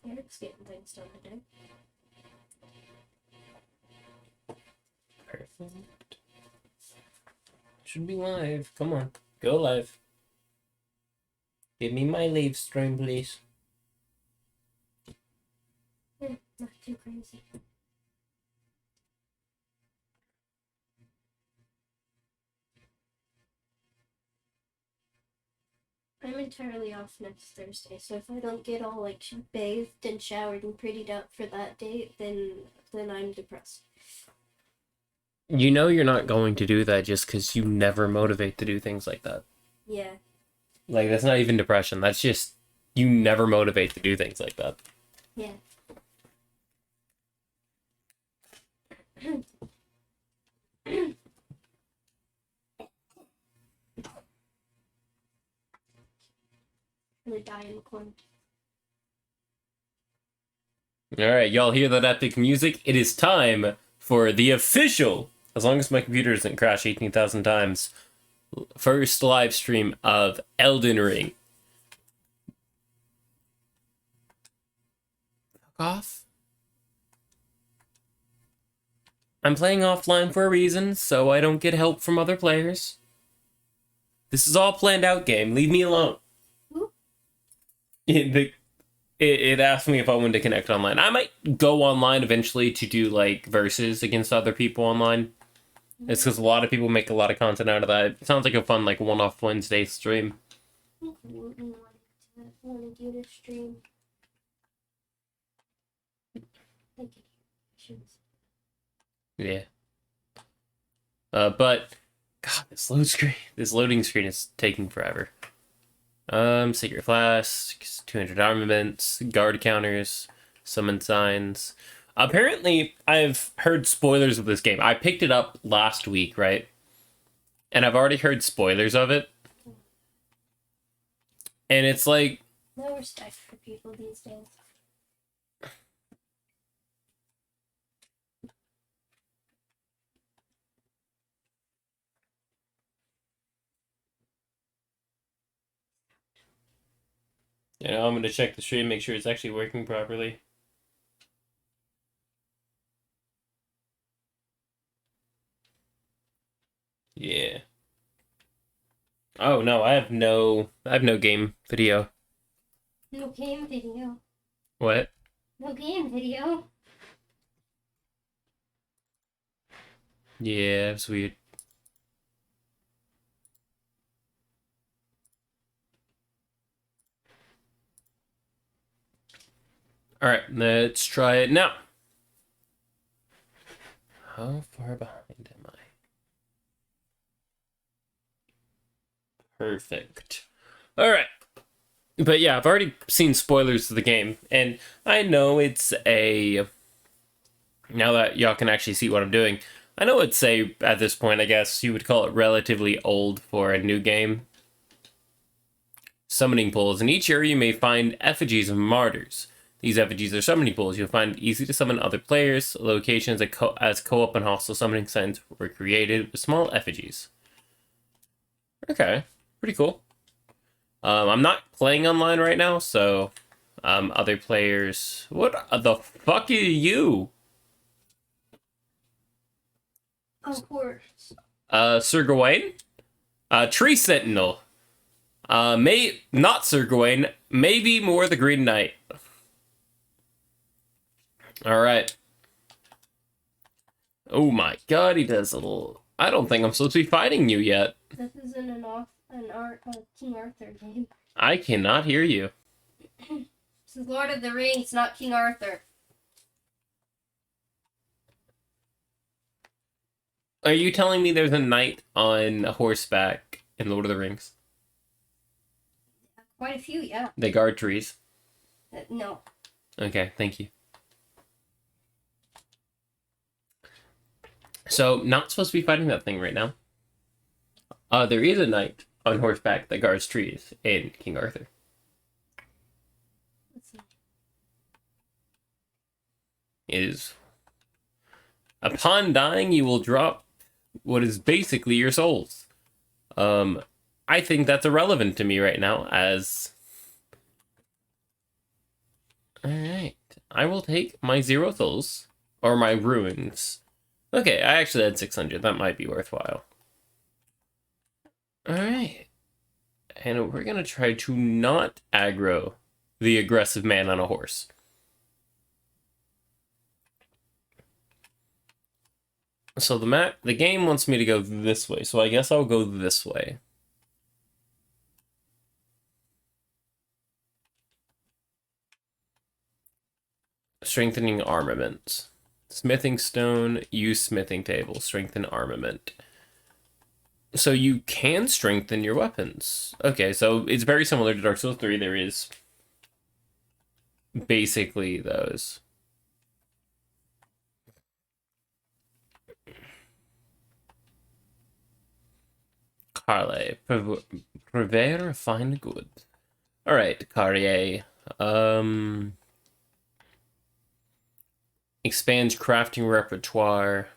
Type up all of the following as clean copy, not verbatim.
Eric's getting things done today. Perfect. Should be live. Come on. Go live. Give me my live stream, please. Not too crazy. I'm entirely off next Thursday, so if I don't get all like bathed and showered and prettied up for that date, then I'm depressed. You know you're not going to do that just because you never motivate to do things like that. Yeah. Like, that's not even depression. That's just, you never motivate to do things like that. Yeah. I'm gonna die in the corner. Alright, y'all hear that epic music? It is time for the official, as long as my computer doesn't crash 18,000 times, first live stream of Elden Ring. Fuck off. I'm playing offline for a reason, so I don't get help from other players. This is all planned out game. Leave me alone. It asked me if I wanted to connect online. I might go online eventually to do like verses against other people online. It's because a lot of people make a lot of content out of that. It sounds like a fun like one-off Wednesday stream. I want to do this stream. Yeah. But God, this loading screen is taking forever. Secret flasks, 200 armaments, guard counters, summon signs. Apparently, I've heard spoilers of this game. I picked it up last week, right? And I've already heard spoilers of it. And it's like... No respect for people these days. You know, I'm going to check the stream, make sure it's actually working properly. Yeah. Oh no, I have no game video. No game video. What? No game video. Yeah, it's weird. Alright, let's try it now. How far behind am I? Perfect. Alright. But yeah, I've already seen spoilers of the game, and I know it's a... Now that y'all can actually see what I'm doing, I know it's a, at this point, I guess, you would call it relatively old for a new game. Summoning pools. In each area you may find effigies of martyrs. These effigies are summoning pools. You'll find easy to summon other players. Locations as co-op and hostile summoning signs were created with small effigies. Okay, pretty cool. I'm not playing online right now, so other players... What the fuck are you? Of course. Sir Gawain? Tree Sentinel. Not Sir Gawain. Maybe more the Green Knight. Alright. Oh my god, he does a little... I don't think I'm supposed to be fighting you yet. This isn't a King Arthur game. I cannot hear you. This is Lord of the Rings, not King Arthur. Are you telling me there's a knight on a horseback in Lord of the Rings? Quite a few, yeah. They guard trees. No. Okay, thank you. So, not supposed to be fighting that thing right now. There is a knight on horseback that guards trees in King Arthur. Let's see. It is... Upon dying, you will drop what is basically your souls. I think that's irrelevant to me right now, as... Alright. I will take my zerothals, or my ruins. Okay, I actually had 600. That might be worthwhile. Alright. And we're gonna try to not aggro the aggressive man on a horse. So the game wants me to go this way, so I guess I'll go this way. Strengthening armament. Smithing stone, use smithing table, strengthen armament. So you can strengthen your weapons. Okay, so it's very similar to Dark Souls 3. There is basically those. Carle, purveyor, fine good. All right, Carrier. Expands crafting repertoire.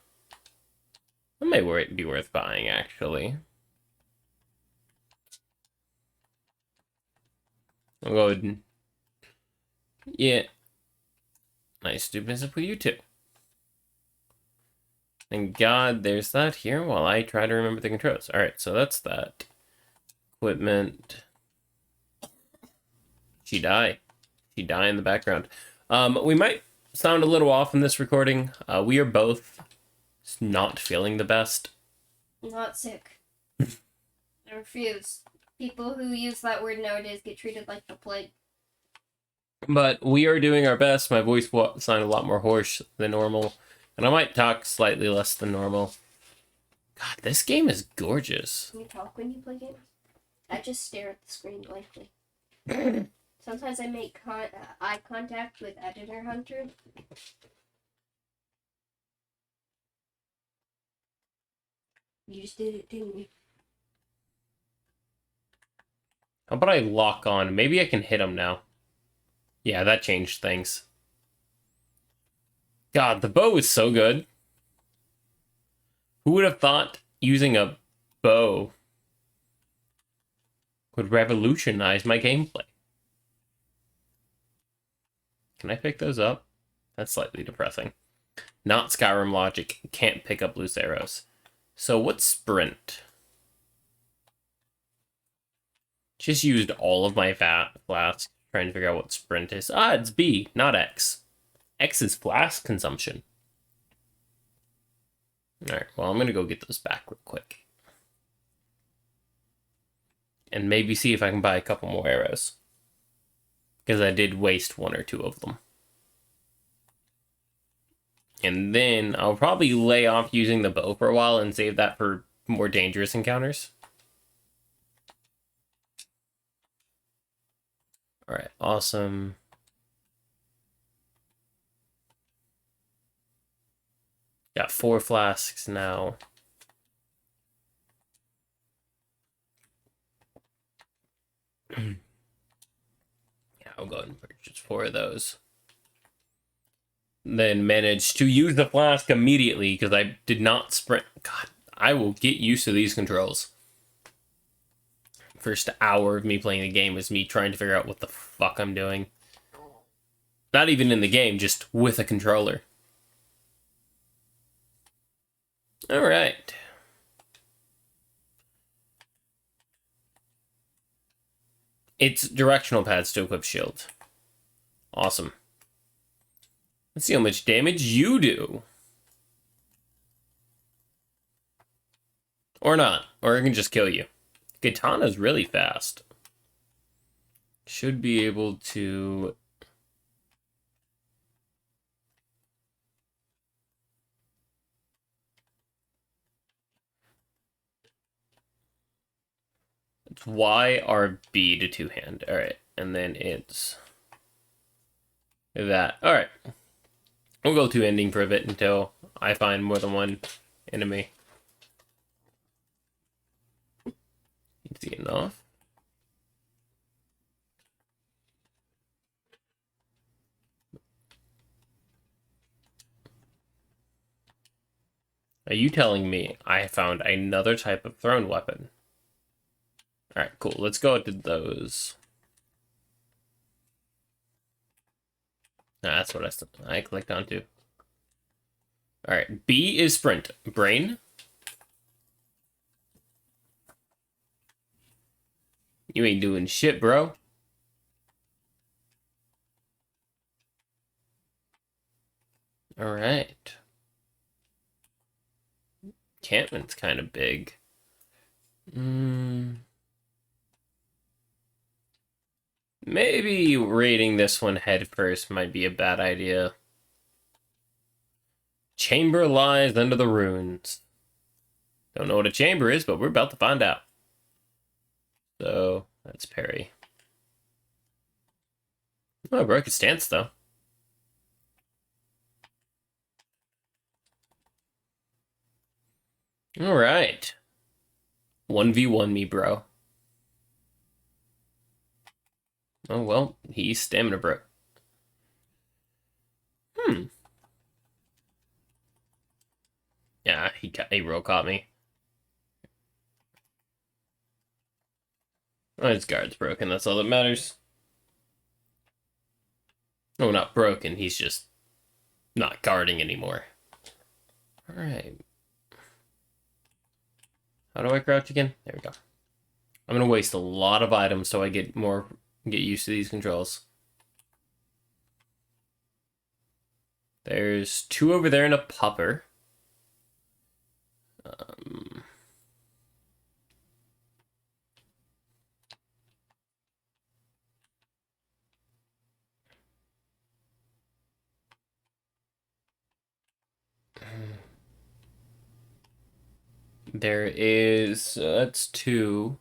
That may be worth buying, actually. I'll go ahead and... Yeah. Nice to do business with you too. Thank God there's that here while I try to remember the controls. Alright, so that's that. Equipment. She die. She die in the background. We might sound a little off in this recording. We are both not feeling the best. Not sick. I refuse. People who use that word nowadays get treated like the plague. But we are doing our best. My voice will sound a lot more hoarse than normal. And I might talk slightly less than normal. God, this game is gorgeous. Can you talk when you play games? I just stare at the screen blankly. Sometimes I make eye contact with Editor Hunter. You just did it, didn't you? How about I lock on? Maybe I can hit him now. Yeah, that changed things. God, the bow is so good. Who would have thought using a bow would revolutionize my gameplay? Can I pick those up? That's slightly depressing. Not Skyrim logic. Can't pick up loose arrows. So what's sprint? Just used all of my flasks trying to figure out what sprint is. Ah, it's B, not X. X is flask consumption. Alright, well, I'm going to go get those back real quick. And maybe see if I can buy a couple more arrows. Because I did waste one or two of them. And then I'll probably lay off using the bow for a while and save that for more dangerous encounters. Alright, awesome. Got 4 flasks now. Yeah, I'll go ahead and purchase 4 of those. Then managed to use the flask immediately because I did not sprint. God, I will get used to these controls. First hour of me playing the game was me trying to figure out what the fuck I'm doing. Not even in the game, just with a controller. Alright. It's directional pads to equip shield. Awesome. Let's see how much damage you do. Or not. Or it can just kill you. Katana's really fast. Should be able to... It's Y, R, B to two-hand. Alright. And then it's... that. Alright. We'll go two-handing for a bit until I find more than one enemy. Easy enough. Are you telling me I found another type of thrown weapon? Alright, cool. Let's go to those. That's what I clicked onto. All right, B is sprint. Brain. You ain't doing shit, bro. All right. Campman's kind of big. Maybe raiding this one head first might be a bad idea. Chamber lies under the ruins. Don't know what a chamber is, but we're about to find out. So, that's Perry. Oh, I broke his stance, though. Alright. 1v1 me, bro. Oh, well, he's stamina broke. Yeah, he roll caught me. Oh, his guard's broken, that's all that matters. Oh, not broken, he's just not guarding anymore. Alright. How do I crouch again? There we go. I'm gonna waste a lot of items so I get used to these controls. There's 2 over there and a pupper. There is that's 2,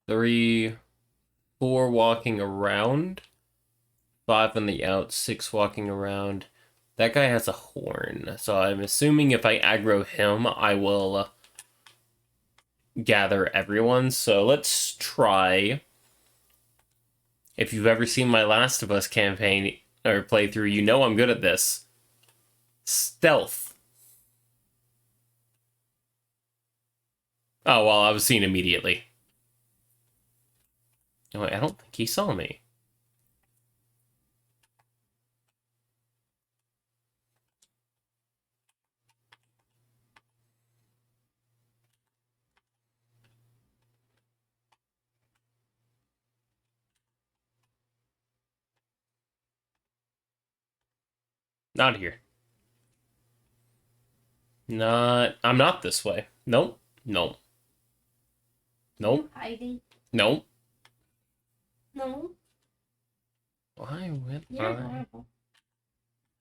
3, 4 walking around, 5 on the out, 6 walking around. That guy has a horn, so I'm assuming if I aggro him, I will gather everyone. So let's try. If you've ever seen my Last of Us campaign or playthrough, you know I'm good at this. Stealth. Oh, well, I was seen immediately. Oh, wait, I don't think he saw me. Not here. I'm not this way. Nope. Nope. Nope. Hiding. Nope. No. Why would You're I horrible.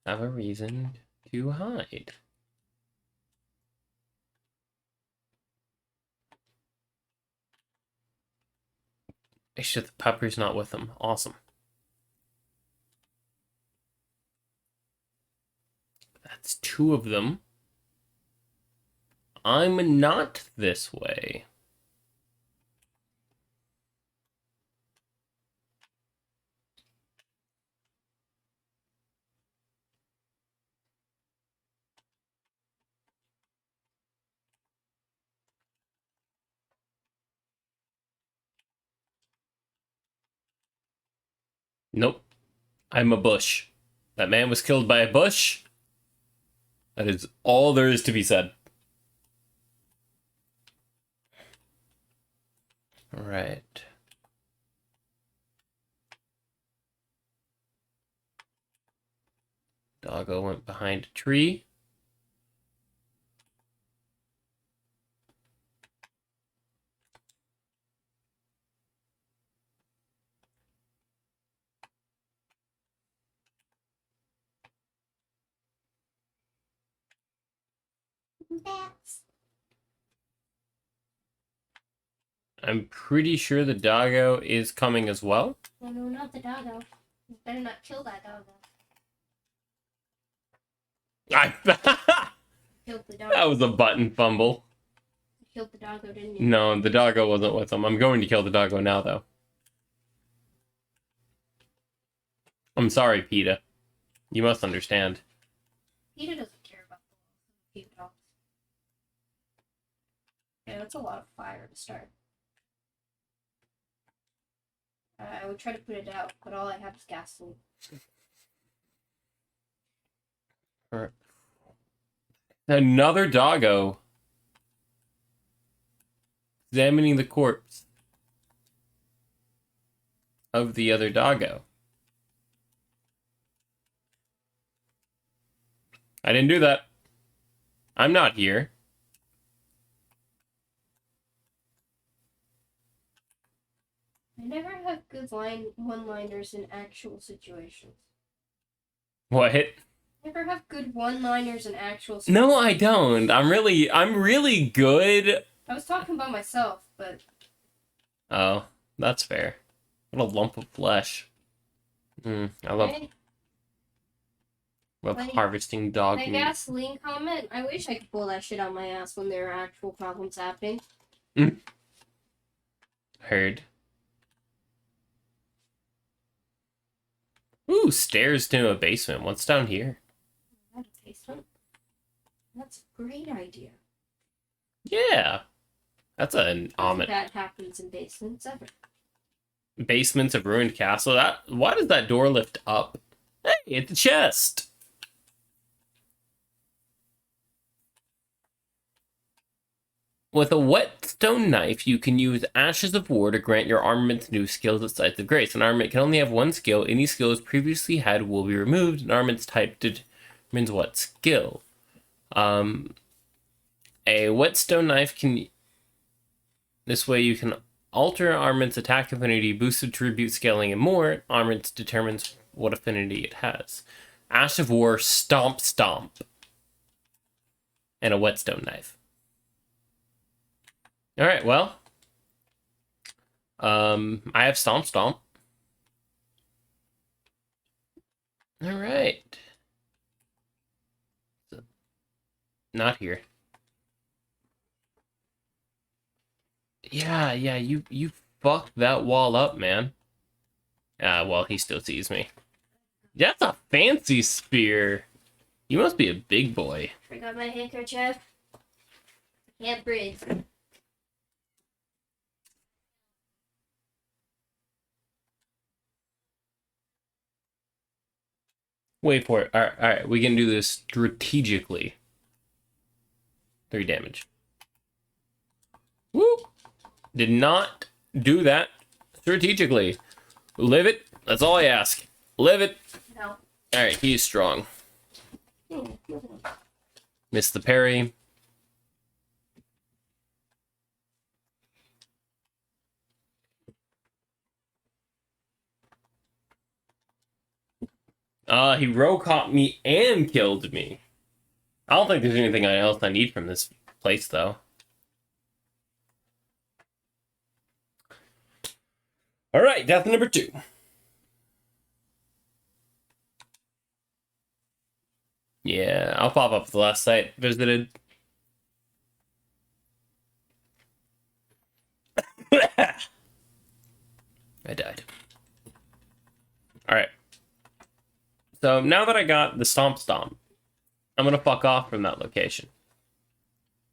have a reason to hide? It's just the pupper's not with them. Awesome. That's 2 of them. I'm not this way. Nope. I'm a bush. That man was killed by a bush. That is all there is to be said. All right. Doggo went behind a tree. Bats. I'm pretty sure the doggo is coming as well. No, no, not the doggo. You better not kill that doggo. Killed the doggo. That was a button fumble. You killed the doggo, didn't you? No, the doggo wasn't with him. I'm going to kill the doggo now, though. I'm sorry, PETA. You must understand. PETA doesn't care about the PETA dogs. Yeah, that's a lot of fire to start. I would try to put it out, but all I have is gasoline. Alright. Another doggo. Examining the corpse of the other doggo. I didn't do that. I'm not here. I never have good one-liners in actual situations. What? Never have good one-liners in actual situations. No, I don't. I'm really good. I was talking about myself, but... Oh, that's fair. What a lump of flesh. I love harvesting dog Like meat. gasoline comment, I wish I could pull that shit out my ass when there are actual problems happening. Heard. Ooh, stairs to a basement. What's down here? That's a basement. That's a great idea. Yeah. That's an ominous. That happens in basements ever. Basements of ruined castle. Why does that door lift up? Hey, it's a chest. With a whetstone knife, you can use Ashes of War to grant your armaments new skills at Sites of Grace. An armament can only have one skill. Any skills previously had will be removed. An armament's type determines what skill. A whetstone knife can... This way you can alter armament's attack affinity, boost attribute scaling, and more. Armament determines what affinity it has. Ash of War, Stomp Stomp. And a whetstone knife. Alright, well. I have Stomp Stomp. Alright. Not here. Yeah, you fucked that wall up, man. Well, he still sees me. That's a fancy spear. You must be a big boy. Forgot my handkerchief. Can't breathe. Wait for it. Alright, we can do this strategically. 3 damage. Woo! Did not do that strategically. Live it. That's all I ask. Live it. No. Alright, he's strong. Missed the parry. He row caught me and killed me. I don't think there's anything else I need from this place, though. Alright, death number 2. Yeah, I'll pop up the last site visited. I died. Alright. So now that I got the Stomp Stomp, I'm gonna fuck off from that location.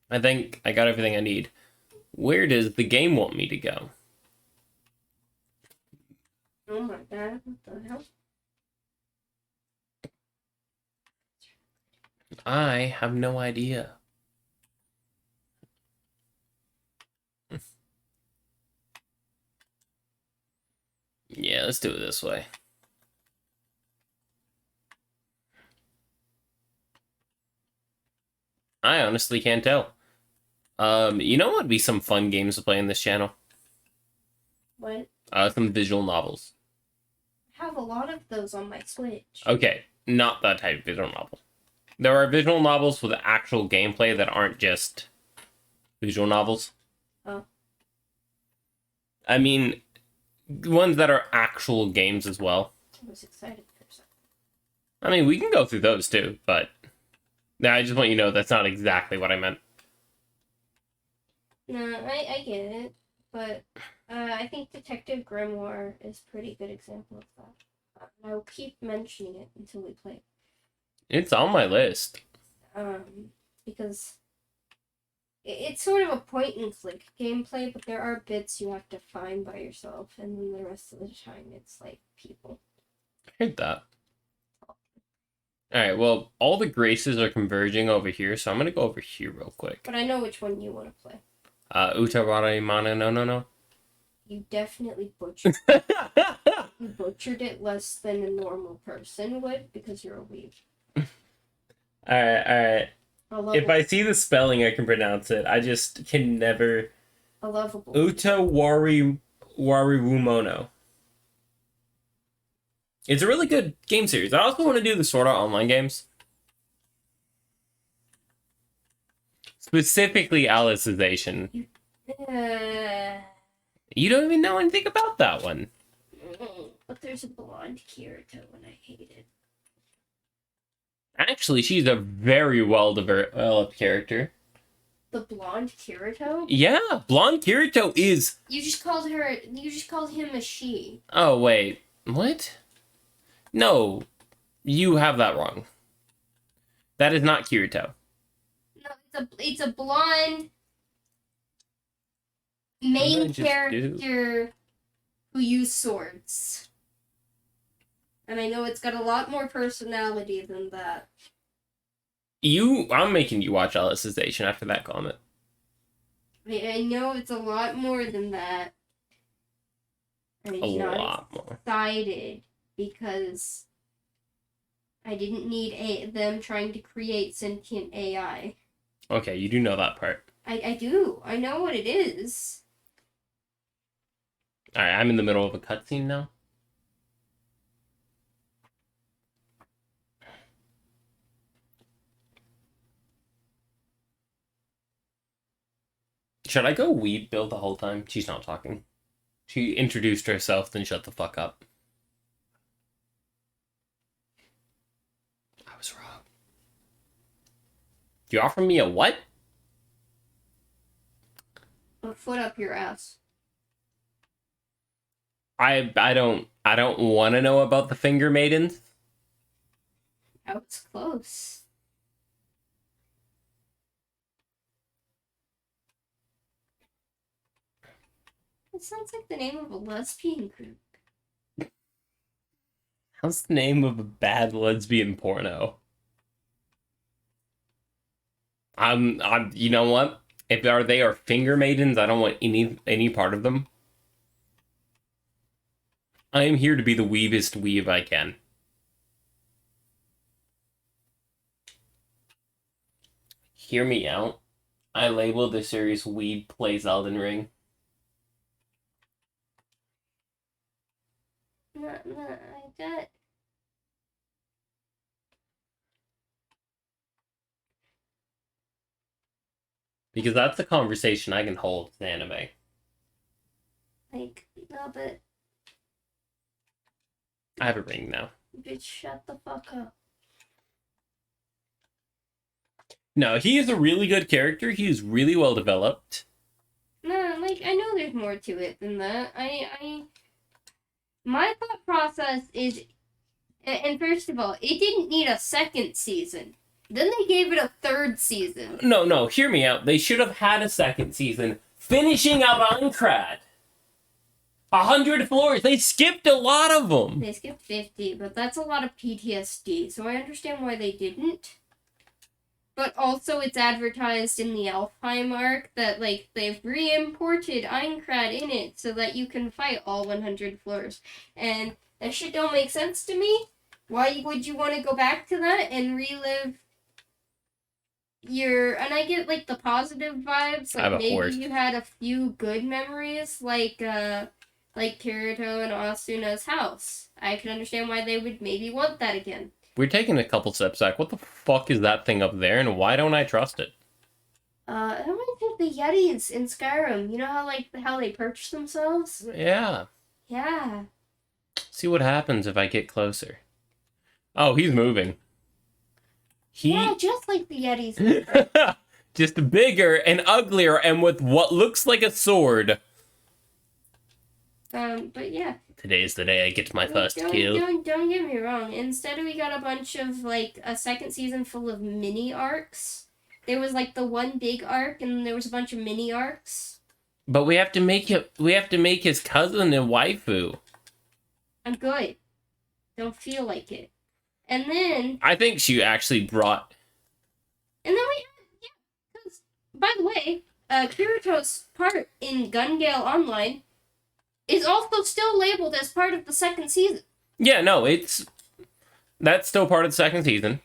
I think I got everything I need. Where does the game want me to go? Oh my god, what the hell? I have no idea. Yeah, let's do it this way. I honestly can't tell. You know what would be some fun games to play in this channel? What? Some visual novels. I have a lot of those on my Switch. Okay, not that type of visual novel. There are visual novels with actual gameplay that aren't just visual novels. Oh. I mean, ones that are actual games as well. I was excited for a second. I mean, we can go through those too, but I just want you to know that's not exactly what I meant. No, I get it, but I think Detective Grimoire is a pretty good example of that. I will keep mentioning it until we play. It's on my list. Because it's sort of a point and click gameplay, but there are bits you have to find by yourself, and then the rest of the time it's like people. I heard that. Alright, well, all the graces are converging over here, so I'm gonna go over here real quick. But I know which one you want to play. Utawara Imana no no no. You definitely butchered. You butchered it less than a normal person would because you're a weeb. Alright. A lovable, If I see the spelling, I can pronounce it. I just can never. a lovable. Utawariwumono. It's a really good game series. I also want to do the Sword Art Online games. Specifically Alicization. You don't even know anything about that one. But there's a blonde Kirito and I hate it. Actually, she's a very well developed character. The blonde Kirito? Yeah, blonde Kirito is. You just called him a she. Oh, wait. What? No. You have that wrong. That is not Kirito. No, it's a blonde main character who use swords. And I know it's got a lot more personality than that. I'm making you watch Alicization after that comment. I know it's a lot more than that. I'm A not lot more. excited because I didn't need them trying to create sentient AI. Okay, you do know that part. I do. I know what it is. Alright, I'm in the middle of a cutscene now. Should I go weed build the whole time? She's not talking. She introduced herself, then shut the fuck up. I was wrong. You offer me a what? A foot up your ass. I don't want to know about the finger maidens. Oh, it's close. It sounds like the name of a lesbian group. How's the name of a bad lesbian porno? You know what? If they are finger maidens, I don't want any part of them. I am here to be the weebest weeb I can. Hear me out. I labeled this series Weeb Plays Elden Ring. No, I got... Because that's the conversation I can hold with anime. Like, no, but... I have a ring now. Bitch, shut the fuck up. No, he is a really good character. He is really well developed. No, like, I know there's more to it than that. My thought process is... And first of all, it didn't need a second season. Then they gave it a third season. No, hear me out. They should have had a second season, finishing out Aincrad. 100 floors. They skipped a lot of them. They skipped 50, but that's a lot of PTSD, so I understand why they didn't. But also, it's advertised in the Alfheim arc that, like, they've re-imported Aincrad in it so that you can fight all 100 floors. And that shit don't make sense to me. Why would you want to go back to that and relive and I get, like, the positive vibes, like, maybe you had a few good memories, like Kirito and Asuna's house. I can understand why they would maybe want that again. We're taking a couple steps back. What the fuck is that thing up there, and why don't I trust it? I don't think the Yetis in Skyrim, you know how they perch themselves? Yeah. Yeah. See what happens if I get closer. Oh, he's moving. Yeah, just like the Yetis. Just bigger and uglier and with what looks like a sword. But yeah. Today's the day I get my first kill. Don't get me wrong. Instead, we got a bunch of, like, a second season full of mini arcs. There was, like, the one big arc, and there was a bunch of mini arcs. But we have to make his cousin a waifu. I'm good. Don't feel like it. And then I think she actually brought. we had, yeah, 'cause, by the way, Kirito's part in Gun Gale Online is also still labeled as part of the second season. Yeah, no, that's still part of the second season.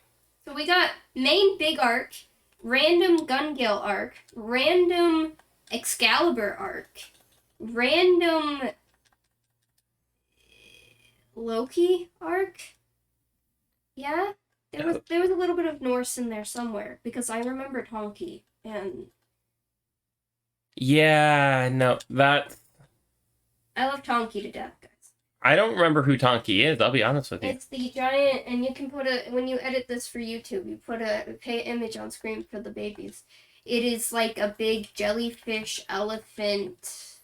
So we got main big arc, random Gun Gale arc, random Excalibur arc, random Loki arc. Yeah, there was a little bit of Norse in there somewhere because I remembered Honky and Yeah, no, that I love Honky to death, guys. I don't remember who Tonki is. I'll be honest with you. It's the giant, and you can put when you edit this for YouTube, you put a image on screen for the babies. It is like a big jellyfish elephant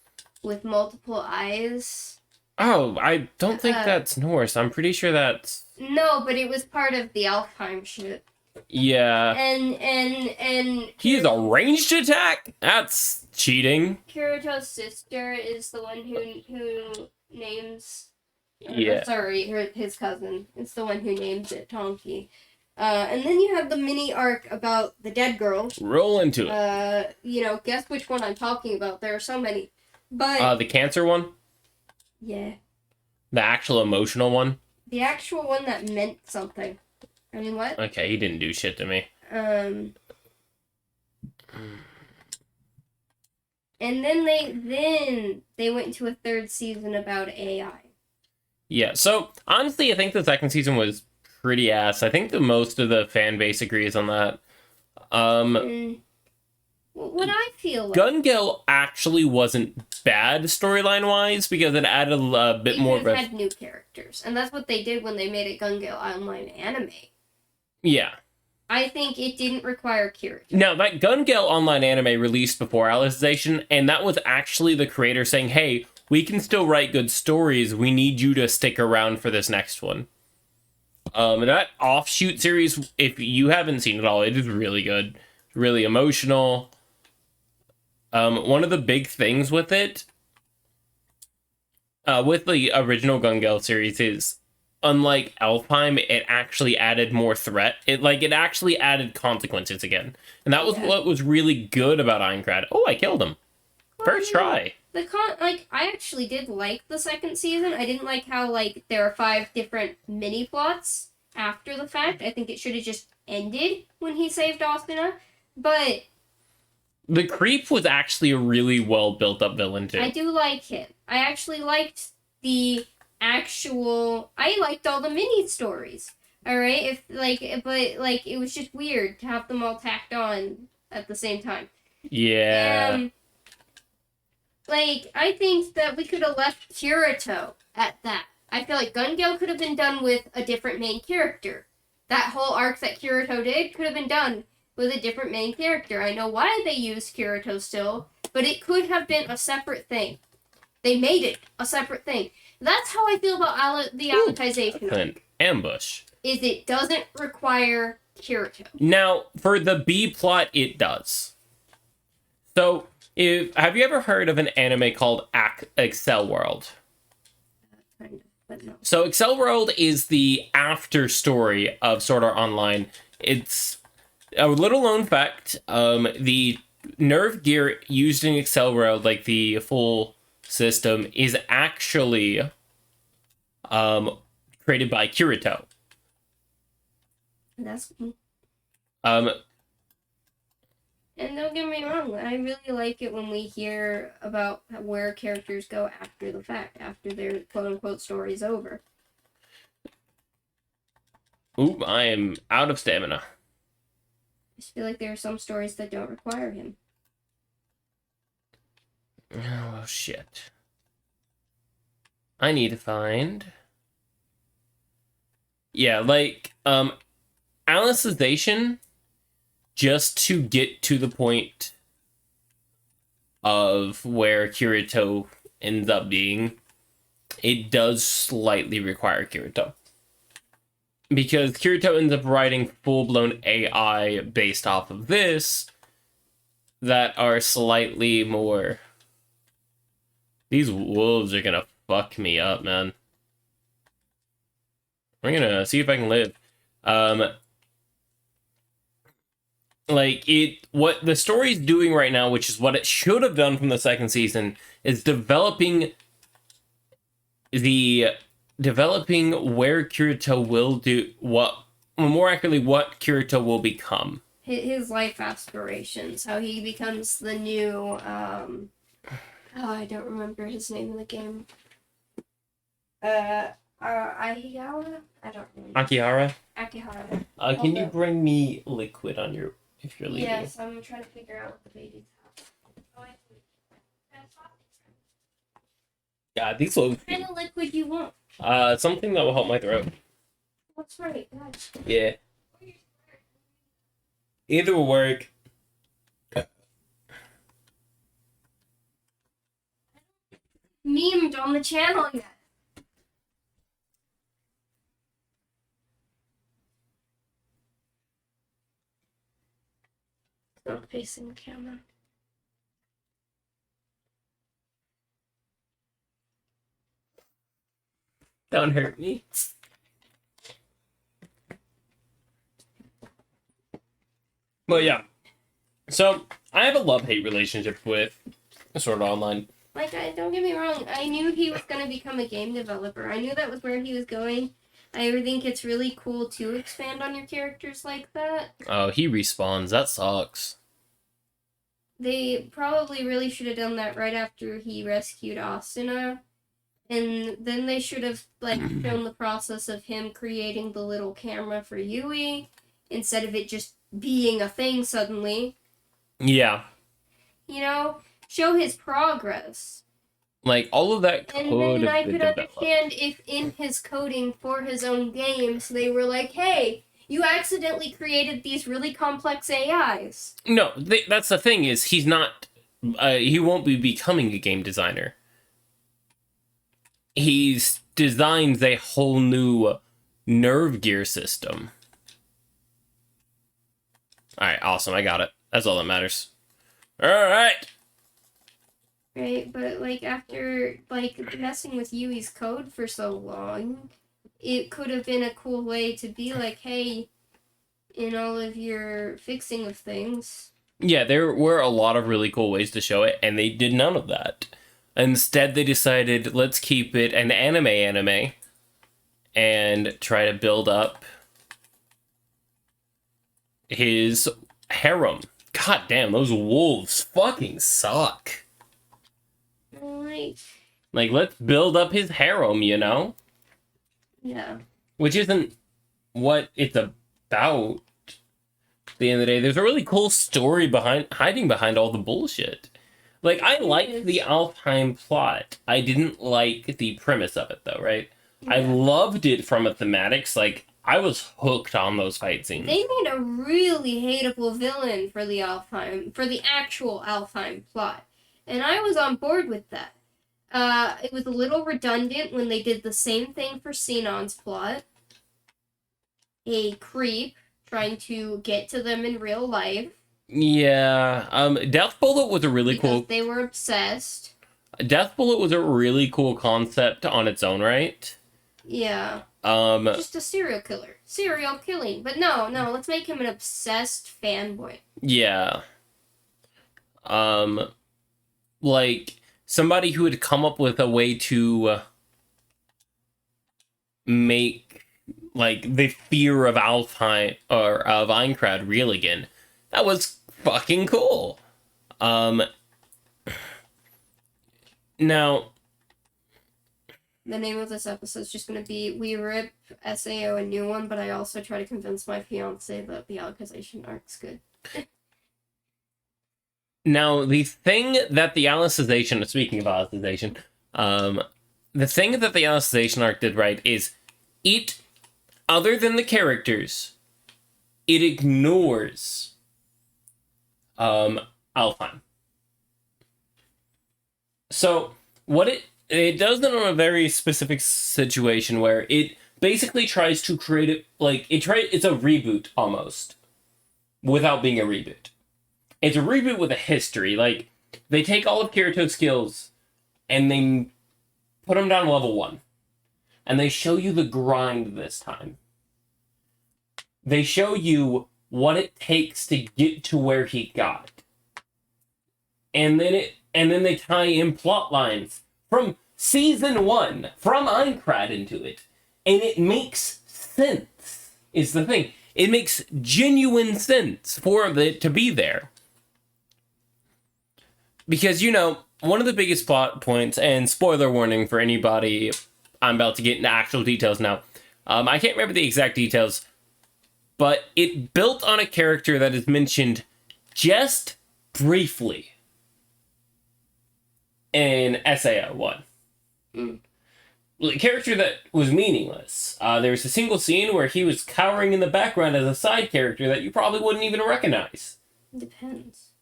with multiple eyes. Oh, I don't think that's Norse. I'm pretty sure that's. No, but it was part of the Alfheim shit. Yeah. And He is a ranged attack. That's cheating. Kirito's sister is the one who names. Yeah. Sorry, his cousin. It's the one who names it Tonki. And then you have the mini arc about the dead girl. Roll into it. Guess which one I'm talking about. There are so many. But the cancer one? Yeah. The actual emotional one? The actual one that meant something. I mean, what? Okay, he didn't do shit to me. And then they went into a third season about AI. Yeah, so honestly, I think the second season was pretty ass. I think most of the fan base agrees on that. What I feel like... Gun Gale actually wasn't bad storyline wise because it added a bit more of a... had new characters, and that's what they did when they made it Gun Gale Online anime. Yeah. I think it didn't require Kirito. Now, that Gun Gale Online anime released before Alicization, and that was actually the creator saying, hey, we can still write good stories. We need you to stick around for this next one. That offshoot series, if you haven't seen it all, it is really good. Really emotional. One of the big things with it, with the original Gun Gale series is, unlike Alfheim, it actually added more threat. It actually added consequences again. And that was what was really good about Aincrad. Oh, I killed him. First try. I actually did like the second season. I didn't like how, there are 5 different mini-plots after the fact. I think it should have just ended when he saved Asuna. But... the Creep was actually a really well-built-up villain, too. I do like him. I actually liked the actual... I liked all the mini-stories. Alright? It was just weird to have them all tacked on at the same time. Yeah. I think that we could have left Kirito at that. I feel like Gun Gale could have been done with a different main character. That whole arc that Kirito did could have been done with a different main character. I know why they used Kirito still, but it could have been a separate thing. They made it a separate thing. That's how I feel about the Alicization. An ambush. Is it doesn't require Kirito. Now, for the B plot, it does. So, have you ever heard of an anime called Excel World? Kind of, but no. So, Excel World is the after story of Sword Art Online. It's a little known fact. The nerve gear used in Excel World, like the full system, is actually created by Kirito. That's cool. And don't get me wrong, I really like it when we hear about where characters go after the fact, after their quote-unquote story's over. Oop, I am out of stamina. I just feel like there are some stories that don't require him. Oh, shit. I need to find... yeah, Alicization, just to get to the point of where Kirito ends up being, it does slightly require Kirito. Because Kirito ends up writing full-blown AI based off of this that are slightly more... these wolves are gonna fuck me up, man. We're gonna see if I can live. Um, what the story's doing right now, which is what it should have done from the second season, is developing where Kirito will do what, more accurately, what Kirito will become. His life aspirations, how he becomes the new, I don't remember his name in the game. Ahihara? I don't remember. Akihara? Akihara. Can you bring me liquid on your, if you're leaving? Yes, I'm trying to figure out what the babies have. God, these look... What kind of liquid you want? Something that will help my throat. That's right, guys. Yeah. Either will work. Memed on the channel yet. Not facing the camera. Don't hurt me. But yeah. So, I have a love-hate relationship with Sword Art Online. Like, don't get me wrong, I knew he was going to become a game developer. I knew that was where he was going. I think it's really cool to expand on your characters like that. Oh, he respawns. That sucks. They probably really should have done that right after he rescued Asuna. And then they should have, like, shown the process of him creating the little camera for Yui, instead of it just being a thing suddenly. Yeah. You know? Show his progress. Like, all of that could have been And then I could developed. understand if in his coding for his own games, they were like, hey, you accidentally created these really complex AIs. No, that's the thing, is he's not... he won't be becoming a game designer. He's designs a whole new nerve gear system. Alright, awesome, I got it. That's all that matters. Alright! Right, but, like, after, like, messing with Yui's code for so long, it could have been a cool way to be like, hey, in all of your fixing of things. Yeah, there were a lot of really cool ways to show it, and they did none of that. Instead, they decided, let's keep it an anime, and try to build up his harem. God damn, those wolves fucking suck. Like, let's build up his harem, you know? Yeah. Which isn't what it's about. At the end of the day, there's a really cool story hiding behind all the bullshit. Like, I liked the Alfheim plot. I didn't like the premise of it, though, right? Yeah. I loved it from a thematics. Like, I was hooked on those fight scenes. They made a really hateable villain for the actual Alfheim plot. And I was on board with that. It was a little redundant when they did the same thing for Sinon's plot. A creep trying to get to them in real life. Yeah, Death Bullet was a really cool... They were obsessed. Death Bullet was a really cool concept on its own right. Yeah. Just a serial killer. Serial killing. But no, let's make him an obsessed fanboy. Yeah. Like, somebody who had come up with a way to make, like, the fear of Alfheim, or of Aincrad real again. That was fucking cool. Now, the name of this episode is just going to be We Rip SAO a New One, but I also try to convince my fiance that the Alicization arc's good. Now, the thing that the Alicization, speaking of Alicization, the thing that the Alicization arc did right is it, other than the characters, it ignores Alfheim. So, what it does it on a very specific situation where it basically tries to create it, like, it's a reboot, almost, without being a reboot. It's a reboot with a history. Like, they take all of Kirito's skills, and they put them down to level 1. And they show you the grind this time. they show you what it takes to get to where he got. And then they tie in plot lines from season 1, from Aincrad into it. And it makes sense, is the thing. It makes genuine sense for it to be there. Because, one of the biggest plot points, and spoiler warning for anybody, I'm about to get into actual details now. I can't remember the exact details, but it built on a character that is mentioned just briefly in SAO 1. A character that was meaningless. There was a single scene where he was cowering in the background as a side character that you probably wouldn't even recognize. Depends.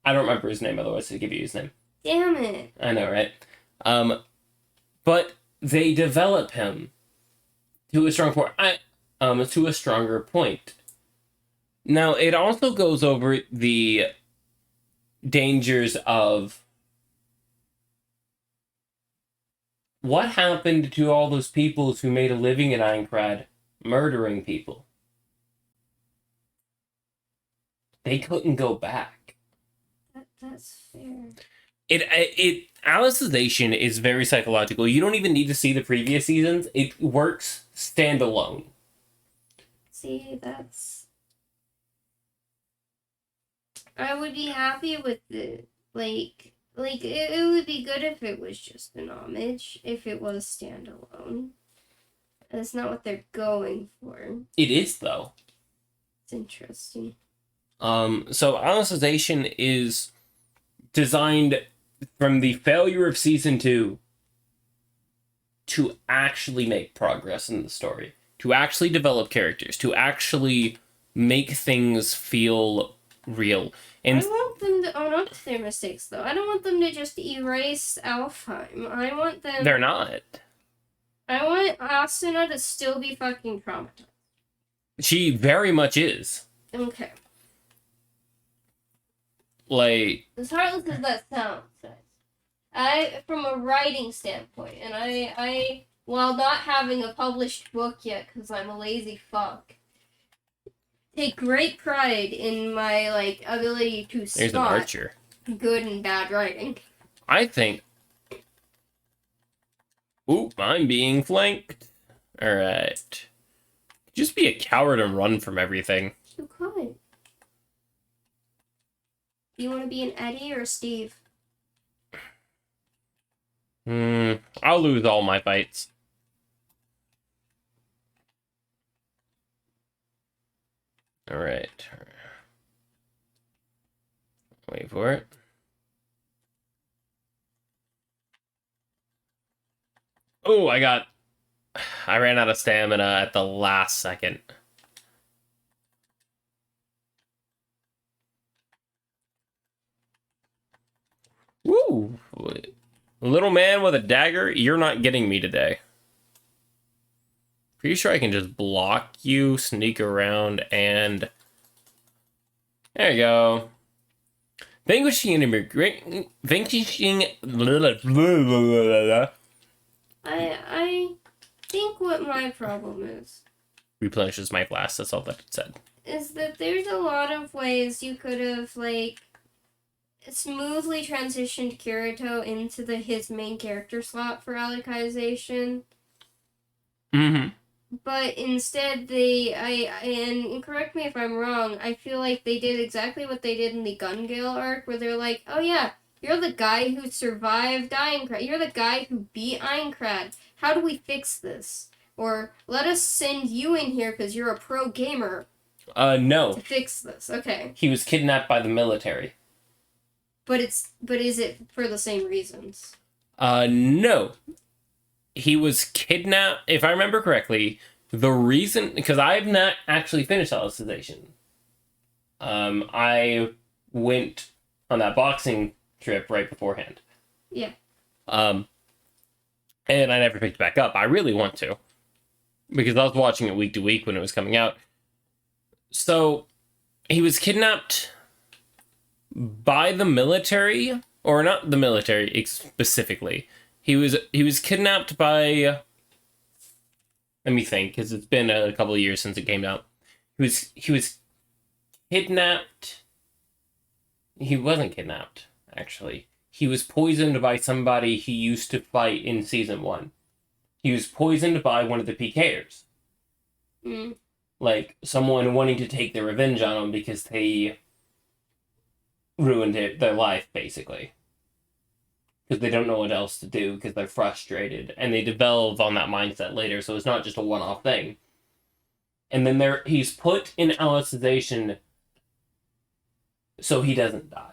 I don't remember his name, otherwise I'd give you his name. Damn it. I know, right? But they develop him to a stronger point. Now, it also goes over the dangers of what happened to all those people who made a living in Aincrad murdering people. They couldn't go back. That's fair. Alicization is very psychological. You don't even need to see the previous seasons. It works standalone. See, I would be happy with it. It would be good if it was just an homage, if it was standalone. That's not what they're going for. It is, though. It's interesting. So Alicization is designed from the failure of season 2 to actually make progress in the story, to actually develop characters, to actually make things feel real. And I want them to own up to their mistakes, though. I don't want them to just erase Alfheim. I want them... They're not. I want Asuna to still be fucking traumatized. She very much is. Okay. As heartless as that sounds, from a writing standpoint, and I, while not having a published book yet, because I'm a lazy fuck, take great pride in my, ability to There's spot an archer. Good and bad writing. I think... Oop, I'm being flanked. Alright. Just be a coward and run from everything. You could. Do you want to be an Eddie or a Steve? I'll lose all my fights. Alright. Wait for it. Oh, I ran out of stamina at the last second. Woo! Little man with a dagger, you're not getting me today. Pretty sure I can just block you, sneak around, and... There you go. Vanquishing... I think what my problem is... Replenishes my flask, that's all that it said. Is that there's a lot of ways you could have, smoothly transitioned Kirito into his main character slot for Alicization. Mm-hmm. But instead and correct me if I'm wrong, I feel like they did exactly what they did in the Gun Gale arc, where they're like, oh yeah, you're the guy who survived Aincrad. You're the guy who beat Aincrad. How do we fix this? Or, let us send you in here because you're a pro gamer. No. To fix this. Okay. He was kidnapped by the military. But is it for the same reasons? No. He was kidnapped, if I remember correctly, the reason... Because I've not actually finished Alicization. I went on that boxing trip right beforehand. Yeah. And I never picked it back up. I really want to. Because I was watching it week to week when it was coming out. So, he was kidnapped by the military, or not the military specifically. He was kidnapped by Let me think, because it's been a couple of years since it came out. He was kidnapped. He wasn't kidnapped, actually. He was poisoned by somebody he used to fight in season one. He was poisoned by one of the PKers. Mm. Like, someone wanting to take their revenge on him because they ruined their life, basically. Because they don't know what else to do because they're frustrated. And they develop on that mindset later, so it's not just a one-off thing. And then he's put in alicization so he doesn't die.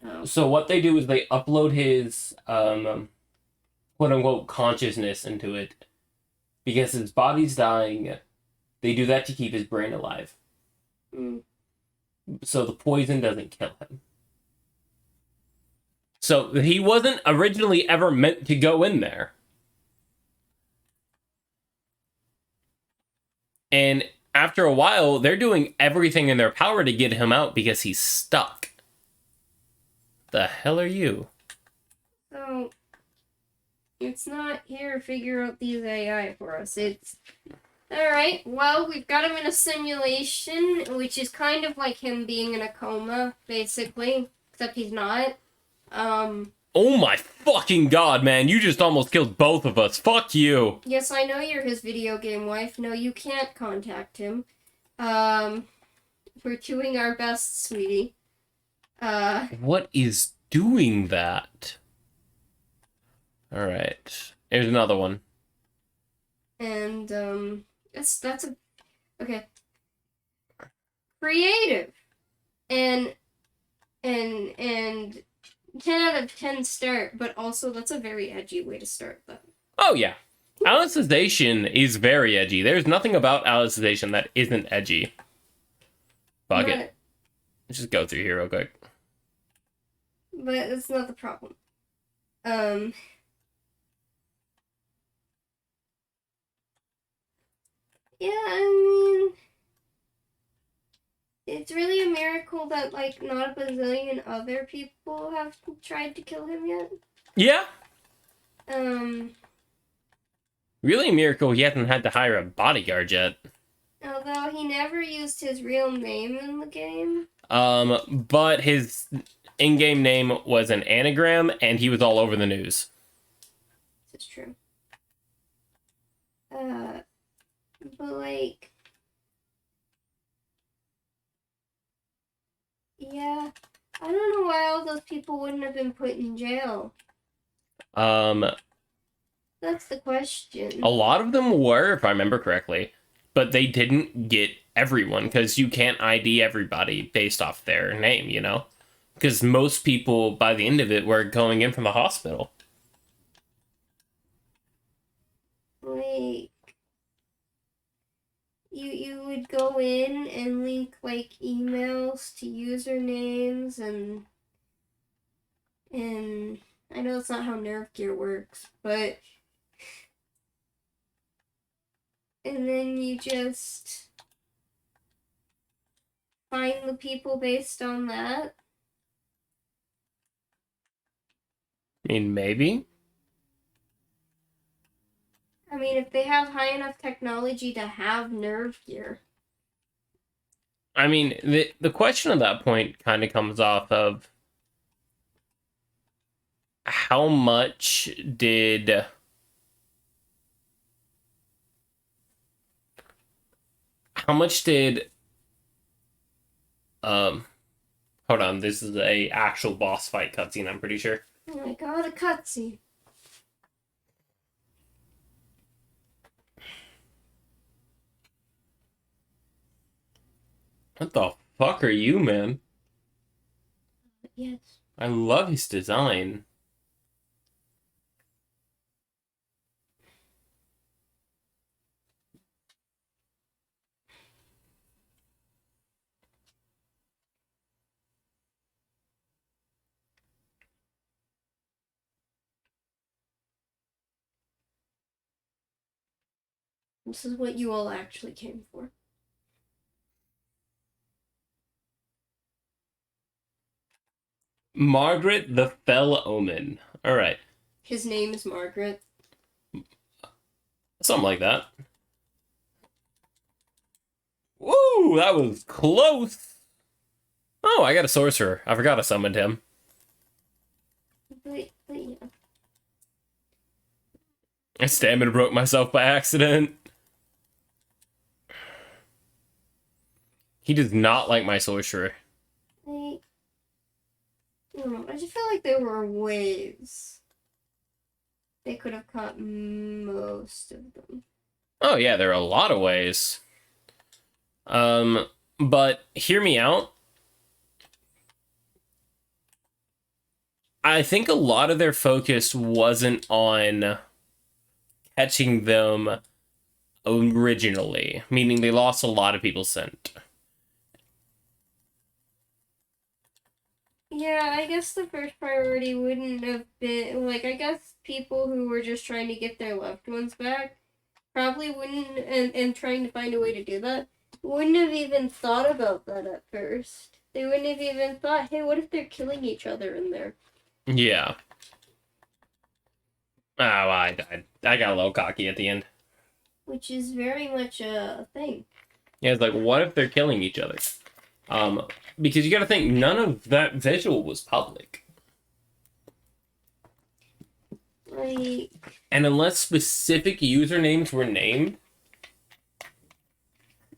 Oh. So what they do is they upload his quote-unquote consciousness into it. Because his body's dying, they do that to keep his brain alive. Mm. So the poison doesn't kill him. So he wasn't originally ever meant to go in there. And after a while, they're doing everything in their power to get him out because he's stuck. The hell are you? So, it's not here to figure out these AI for us. It's... Alright, well, we've got him in a simulation, which is kind of like him being in a coma, basically. Except he's not. Oh my fucking god, man. You just almost killed both of us. Fuck you. Yes, I know you're his video game wife. No, you can't contact him. We're doing our best, sweetie. What is doing that? Alright. Here's another one. And, that's a... Okay. Creative. And 10 out of 10 start, but also that's a very edgy way to start that. Oh, yeah. Alicization is very edgy. There's nothing about Alicization that isn't edgy. Fuck it. Let's just go through here real quick. But that's not the problem. Yeah, I mean... It's really a miracle that, like, not a bazillion other people have tried to kill him yet. Yeah. Um... Really a miracle he hasn't had to hire a bodyguard yet. Although he never used his real name in the game. But his in-game name was an anagram, and he was all over the news. This is true. But like... Yeah, I don't know why all those people wouldn't have been put in jail. That's the question. A lot of them were, if I remember correctly, but they didn't get everyone, because you can't ID everybody based off their name, you know? Because most people, by the end of it, were going in from the hospital. Like, you would go in and link, like, emails to usernames, and I know it's not how Nerve Gear works, but... And then you just find the people based on that. I mean, maybe? I mean, if they have high enough technology to have Nerve Gear. I mean, the question at that point kind of comes off of how much did... hold on, this is a actual boss fight cutscene, I'm pretty sure. Oh my god, a cutscene. What the fuck are you, man? Yes. I love his design. This is what you all actually came for. Margaret the Fell Omen. Alright. His name is Margaret. Something like that. Woo, that was close. Oh, I got a sorcerer. I forgot I summoned him. But yeah. I stamina broke myself by accident. He does not like my sorcerer. I don't know. I just feel like there were ways they could have caught most of them. Oh yeah, there are a lot of ways. But hear me out. I think a lot of their focus wasn't on catching them originally, meaning they lost a lot of people's scent. Yeah, I guess the first priority wouldn't have been like I guess people who were just trying to get their loved ones back probably wouldn't and trying to find a way to do that wouldn't have even thought about that at first. They wouldn't have even thought, hey, what if they're killing each other in there? Yeah. Oh, I died. I got a little cocky at the end. Which is very much a thing. Yeah, it's like, what if they're killing each other? Because you gotta think, none of that visual was public. Like, and unless specific usernames were named,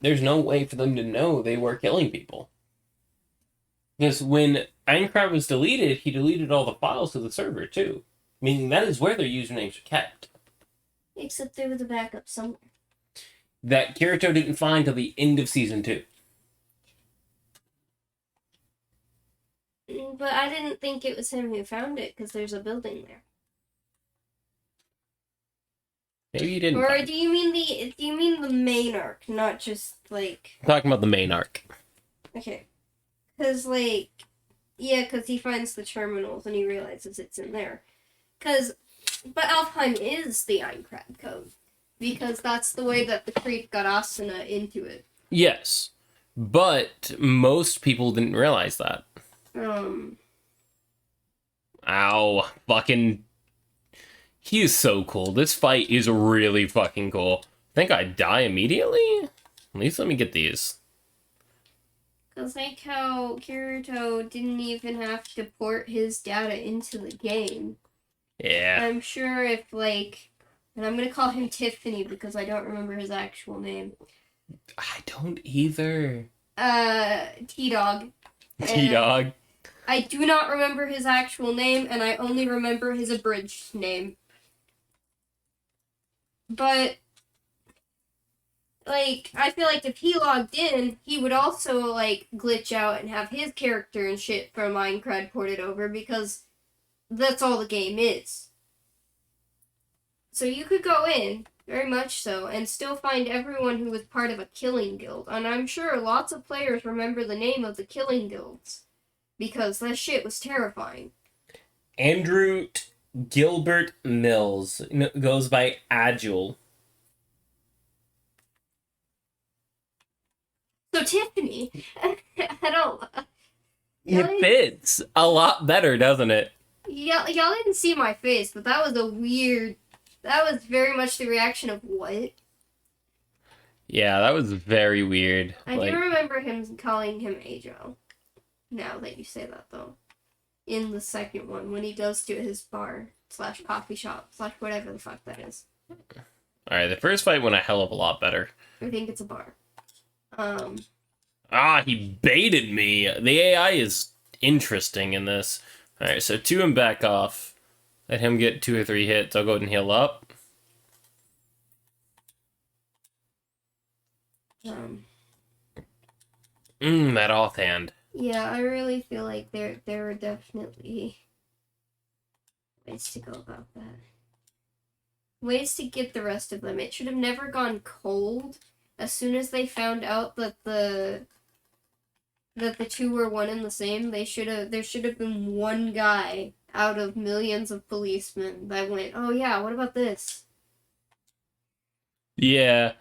there's no way for them to know they were killing people. Because when Minecraft was deleted, he deleted all the files to the server too. Meaning that is where their usernames are kept. Except there was a backup somewhere. That Kirito didn't find till the end of Season 2. But I didn't think it was him who found it, because there's a building there. Maybe you didn't. Or do you mean the main arc, not just like... I'm talking about the main arc. Okay. Because, like, yeah, because he finds the terminals and he realizes it's in there. But Alfheim is the Minecraft code. Because that's the way that the creep got Asuna into it. Yes. But most people didn't realize that. Ow. Fucking... He is so cool. This fight is really fucking cool. Think I die immediately? At least let me get these. Because like how Kirito didn't even have to port his data into the game. Yeah. I'm sure if like... And I'm going to call him Tiffany because I don't remember his actual name. I don't either. T-Dog. T-Dog. I do not remember his actual name, and I only remember his abridged name. But, like, I feel like if he logged in, he would also, like, glitch out and have his character and shit from Minecraft ported over, because that's all the game is. So you could go in, very much so, and still find everyone who was part of a killing guild. And I'm sure lots of players remember the name of the killing guilds. Because that shit was terrifying. Andrew Gilbert Mills goes by Agile. So Tiffany, I don't... It fits a lot better, doesn't it? Y'all didn't see my face, but that was a weird... That was very much the reaction of what? Yeah, that was very weird. I do remember him calling him Ajo. Now that you say that, though. In the second one, when he does to his bar / coffee shop / whatever the fuck that is. Alright, the first fight went a hell of a lot better. I think it's a bar. He baited me. The AI is interesting in this. Alright, so 2 and back off. Let him get 2 or 3 hits. I'll go ahead and heal up. That offhand. Yeah, I really feel like there were definitely ways to go about that. Ways to get the rest of them. It should have never gone cold as soon as they found out that the 2 were one and the same. There should have been one guy out of millions of policemen that went, oh yeah, what about this? Yeah.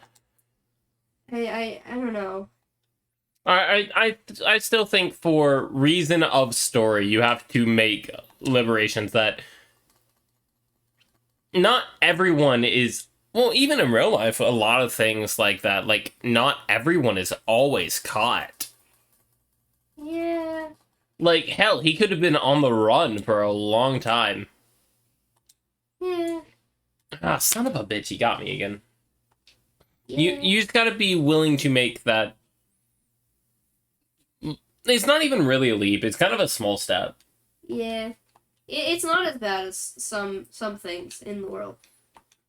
I don't know. I still think for reason of story, you have to make liberations that not everyone is Well, even in real life, a lot of things like that, like, not everyone is always caught. Yeah. Like, hell, he could have been on the run for a long time. Yeah. Ah, son of a bitch, he got me again. Yeah. You just gotta be willing to make that. It's not even really a leap, it's kind of a small step. Yeah. It's not as bad as some things in the world.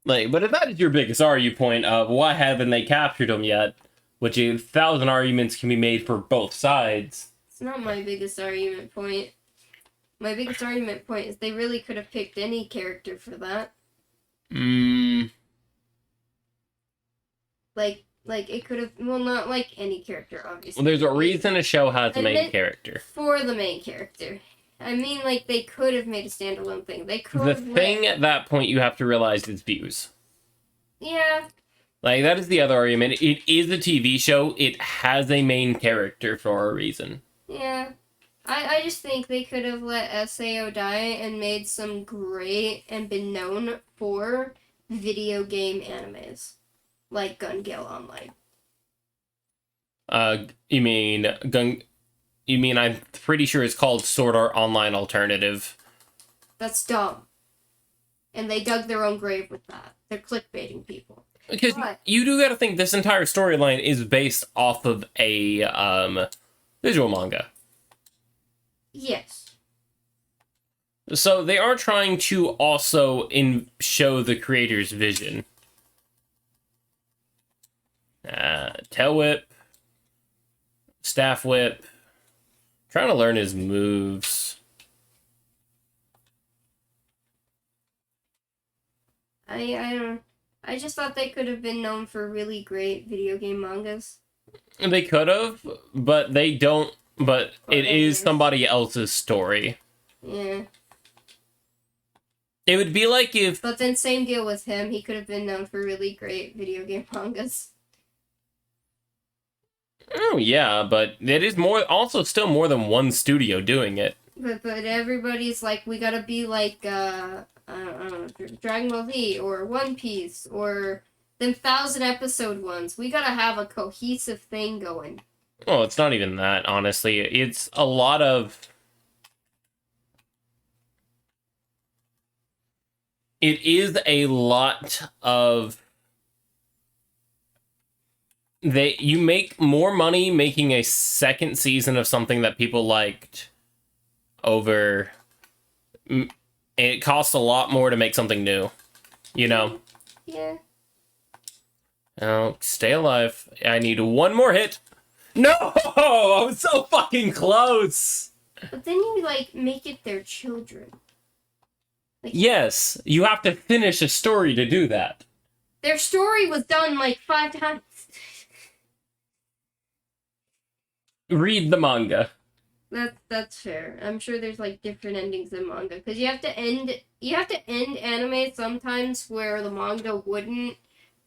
Like, but if that is your biggest argument point of why haven't they captured him yet, which 1,000 arguments can be made for both sides. It's not my biggest argument point. My biggest argument point is they really could have picked any character for that. Like it could have, well, not like any character, obviously. Well, there's a reason a show has a main character. For the main character. I mean, like, they could have made a standalone thing. They could The thing at that point you have to realize is views. Yeah. Like, that is the other argument. It is a TV show. It has a main character for a reason. Yeah. I just think they could have let SAO die and made some great and been known for video game animes. Like Gun Gale Online. You mean I'm pretty sure it's called Sword Art Online Alternative. That's dumb. And they dug their own grave with that. They're clickbaiting people. Because you do gotta think this entire storyline is based off of a visual manga. Yes. So they are trying to also show the creator's vision. Tail whip, staff whip. Trying to learn his moves. I just thought they could have been known for really great video game mangas. They could have, but they don't. But it is somebody else's story. Yeah. It would be like if... But then same deal with him. He could have been known for really great video game mangas. Oh, yeah, but it is still more than one studio doing it. But everybody's like, we gotta be like, I don't know, Dragon Ball Z, or One Piece, or them 1,000-episode ones. We gotta have a cohesive thing going. Well, it's not even that, honestly. It's a lot of... It is a lot of... You make more money making a second season of something that people liked over... It costs a lot more to make something new. You know? Yeah. Oh, stay alive. I need one more hit. No! I was so fucking close! But then you, like, make it their children. Like, yes, you have to finish a story to do that. Their story was done, like, 5 times. Read the manga. That's fair. I'm sure there's, like, different endings in manga. Because you have to end anime sometimes where the manga wouldn't,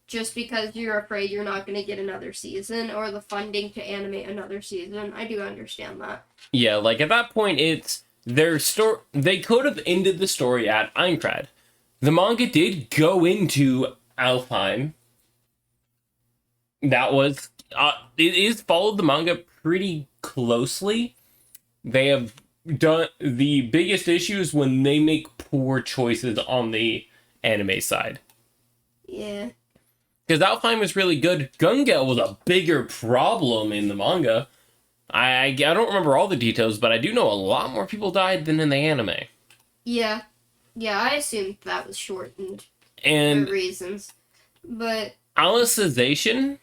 just because you're afraid you're not going to get another season, or the funding to animate another season. I do understand that. Yeah, like, at that point, it's their story. They could have ended the story at Aincrad. The manga did go into Alfheim. That was... it is followed the manga pretty closely. They have done... The biggest issue is when they make poor choices on the anime side. Yeah. Because Alfheim is really good. Gun Gale was a bigger problem in the manga. I don't remember all the details, but I do know a lot more people died than in the anime. Yeah. Yeah, I assumed that was shortened. And for reasons. But... Alicization?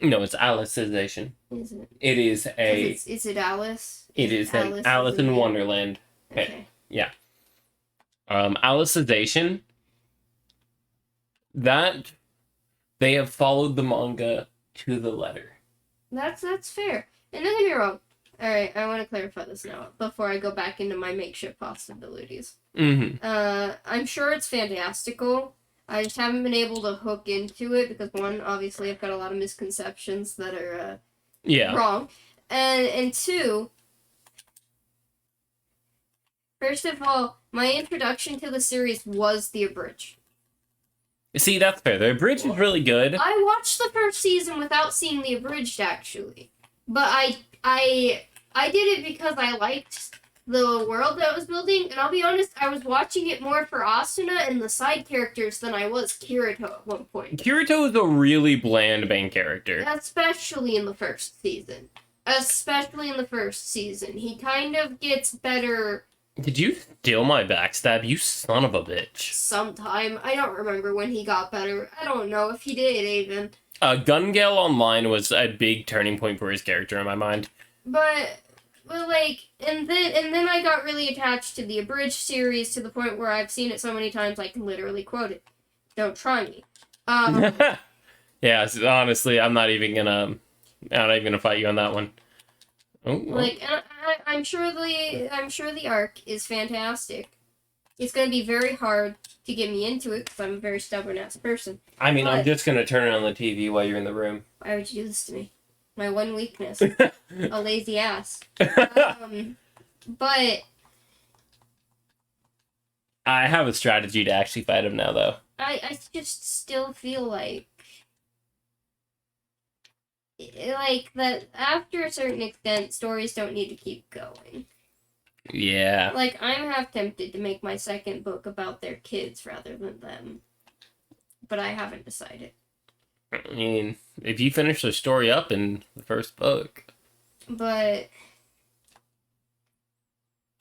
No, it's Alicization. Is it? It is a... Is it Alice? It is an Alice in Wonderland. Okay. Yeah. Alicization... That they have followed the manga to the letter. That's fair. And don't get me wrong. Alright, I want to clarify this now before I go back into my makeshift possibilities. Mm-hmm. I'm sure it's fantastical. I just haven't been able to hook into it because, one, obviously I've got a lot of misconceptions that are wrong. And two, first of all, My introduction to the series was the abridged. See, that's fair. The abridged is really good. I watched the first season without seeing the abridged, actually. But I did it because I liked the world that it was building, and I'll be honest, I was watching it more for Asuna and the side characters than I was Kirito at one point. Kirito is a really bland main character. Especially in the first season. He kind of gets better... Did you steal my backstab, you son of a bitch? Sometime. I don't remember when he got better. I don't know if he did, even. Gun Gale Online was a big turning point for his character in my mind. But like, and then I got really attached to the abridged series to the point where I've seen it so many times I can literally quote it. Don't try me. Yeah, honestly, I'm not even gonna fight you on that one. Oh, well. Like, I'm sure the arc is fantastic. It's gonna be very hard to get me into it because I'm a very stubborn ass person. I mean, I'm just gonna turn it on the TV while you're in the room. Why would you do this to me? My one weakness, a lazy ass. But I have a strategy to actually fight him now, though. I just still feel like that after a certain extent, stories don't need to keep going. Yeah. Like, I'm half tempted to make my second book about their kids rather than them. But I haven't decided. I mean, if you finish the story up in the first book. But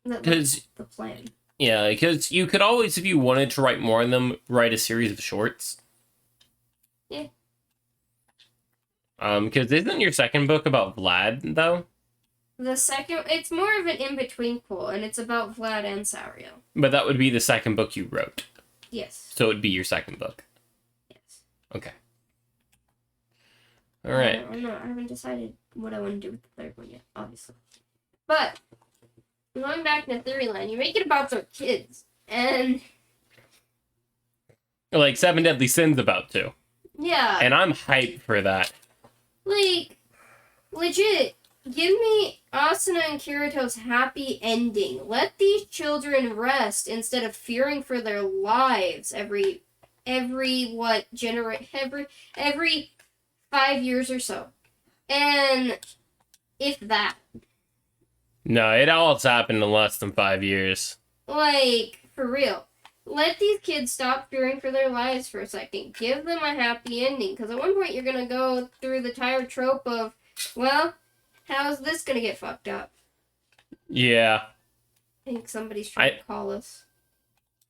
that's the plan. Yeah, because you could always, if you wanted to write more on them, write a series of shorts. Yeah. Because isn't your second book about Vlad, though? The second, it's more of an in-between pool, and it's about Vlad and Sario. But that would be the second book you wrote. Yes. So it would be your second book. Yes. Okay. All right. I haven't decided what I want to do with the third one yet, obviously. But going back to theory line, you make it about their kids, and Like Seven Deadly Sins about to. yeah. And I'm hyped for that. Like, legit, give me Asuna and Kirito's happy ending. Let these children rest instead of fearing for their lives every 5 years or so. And if that. No, it all has happened in less than 5 years. Like, for real. Let these kids stop fearing for their lives for a second. Give them a happy ending. Because at one point you're going to go through the tired trope of, well, how's this going to get fucked up? Yeah. I think somebody's trying to call us.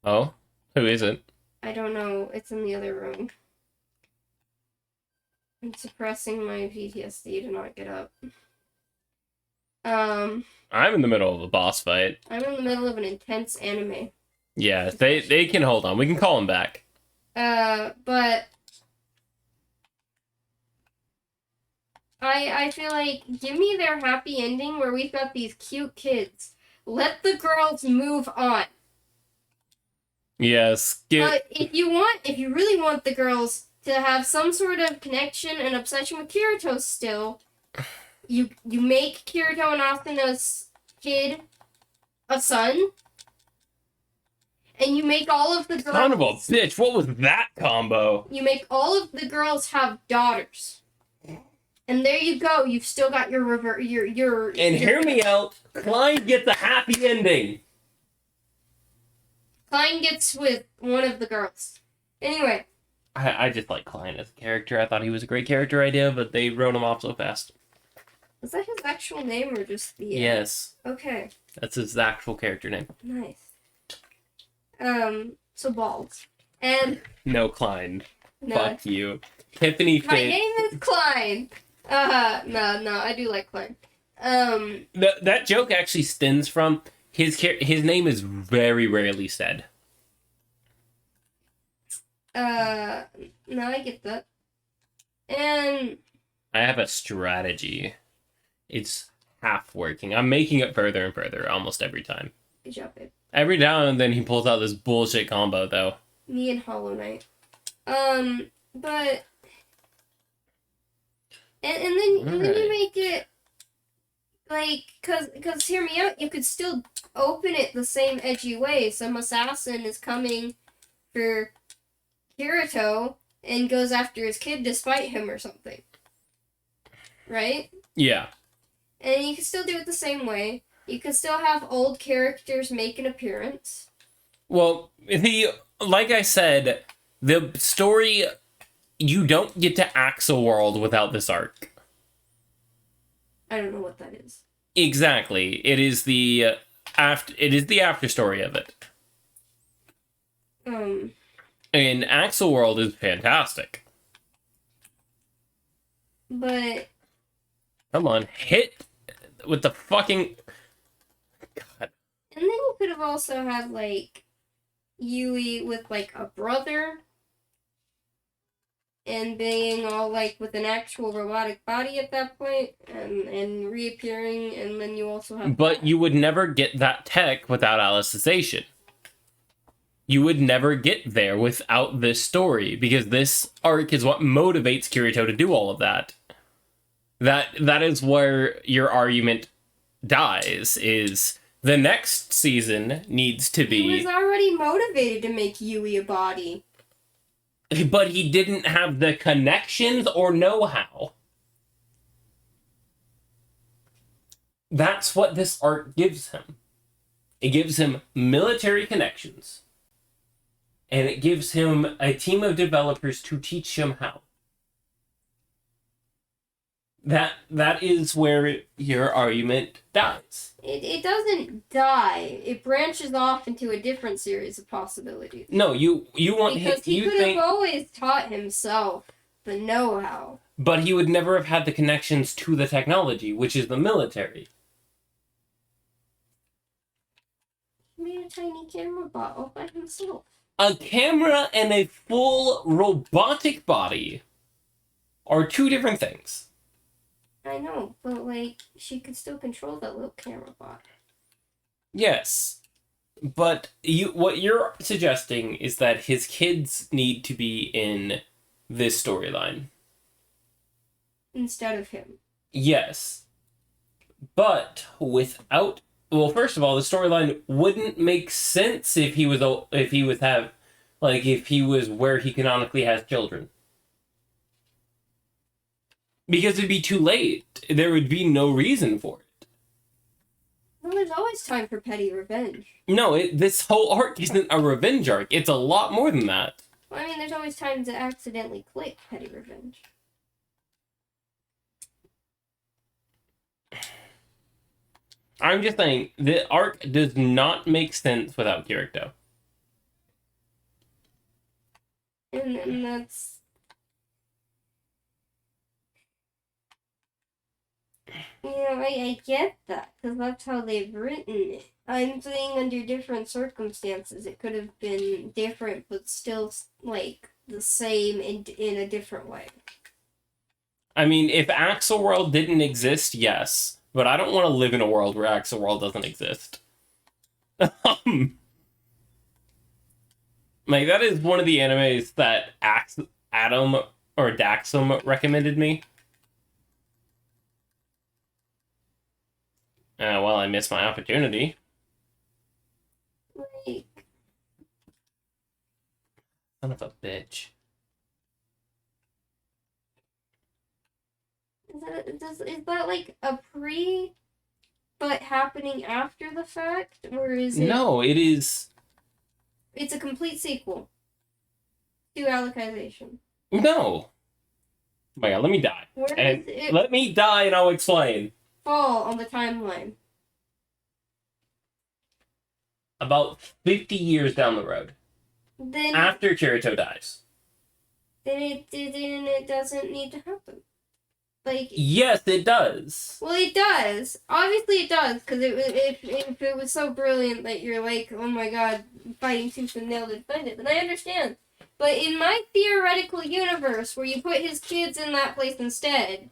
Oh? Who is it? I don't know. It's in the other room. I'm suppressing my PTSD to not get up. I'm in the middle of a boss fight. I'm in the middle of an intense anime. Yeah, they can hold on. We can call them back. But I feel like give me their happy ending where we've got these cute kids. Let the girls move on. Yes. But if you really want the girls to have some sort of connection and obsession with Kirito still, you make Kirito and Asuna's kid a son. And you make all of the girls... Son of a bitch, what was that combo? You make all of the girls have daughters. And there you go, you've still got your... And hear me out, Klein gets a happy ending. Klein gets with one of the girls. Anyway. I just like Klein as a character. I thought he was a great character idea, but they wrote him off so fast. Is that his actual name or just the... Yes. Okay. That's his actual character name. Nice. So Balls. And... No, Klein. No. Fuck you. Tiffany Finn. My name is Klein. No, I do like Klein. That joke actually stems from his name is very rarely said. No, I get that. And... I have a strategy. It's half working. I'm making it further and further almost every time. Good job, babe. Every now and then he pulls out this bullshit combo, though. Me and Hollow Knight. But... And then you make it... Like, cause hear me out. You could still open it the same edgy way. Some assassin is coming for Kirito and goes after his kid despite him or something, right? Yeah. And you can still do it the same way. You can still have old characters make an appearance. Well, like I said, the story, you don't get to Axel World without this arc. I don't know what that is. Exactly. It is the after story of it. And Axel World is fantastic. But Come on, hit with the fucking God. And then you could have also had like Yui with like a brother and being all like with an actual robotic body at that point and reappearing, and then you also have But you would never get that tech without Alicization. You would never get there without this story, because this arc is what motivates Kirito to do all of that. That is where your argument dies, is the next season needs to be... He was already motivated to make Yui a body. But he didn't have the connections or know-how. That's what this arc gives him. It gives him military connections. And it gives him a team of developers to teach him how. That is where your argument dies. It doesn't die. It branches off into a different series of possibilities. No, you want him... Because he could have always taught himself the know-how. But he would never have had the connections to the technology, which is the military. He made a tiny camera bot all by himself. A camera and a full robotic body are two different things. I know, but like, she could still control that little camera bot. Yes. But what you're suggesting is that his kids need to be in this storyline. Instead of him. Yes. But without... Well, first of all, the storyline wouldn't make sense if he was where he canonically has children. Because it'd be too late. There would be no reason for it. Well, there's always time for petty revenge. No, this whole arc isn't a revenge arc. It's a lot more than that. Well, I mean, there's always time to accidentally click petty revenge. I'm just saying, the arc does not make sense without Kirito. And that's... Yeah, I get that, because that's how they've written it. I'm saying under different circumstances, it could have been different, but still, like, the same in a different way. I mean, if Axel World didn't exist, yes. But I don't want to live in a world where Axel World doesn't exist. Like, that is one of the animes that Adam or Daxum recommended me. Well, I missed my opportunity. Like... Son of a bitch. Is that like a pre, but happening after the fact, or is it? No, it is. It's a complete sequel to Alicization. No. Oh my God, let me die. Where And does it let me die, and I'll explain. fall on the timeline? About 50 years down the road, Then after Kirito dies. then it doesn't need to happen. Like, yes, it does. Well, it does. Obviously, it does, because if it was so brilliant that you're like, oh my god, fighting tooth and nail to defend it, then I understand. But in my theoretical universe, where you put his kids in that place instead,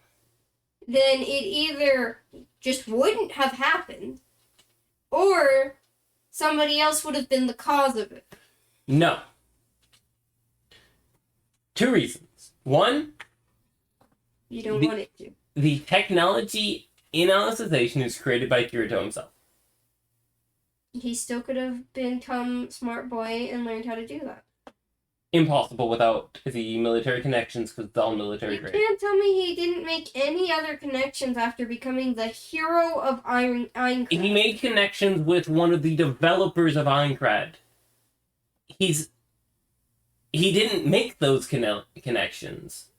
then it either just wouldn't have happened, or somebody else would have been the cause of it. No. Two reasons. One, you don't want it to. The technology Inalicization is created by Kirito himself. He still could have become smart boy and learned how to do that. Impossible without the military connections, because it's all military You grade. can't tell me he didn't make any other connections after becoming the hero of Aincrad. He made connections with one of the developers of Aincrad. He didn't make those connections.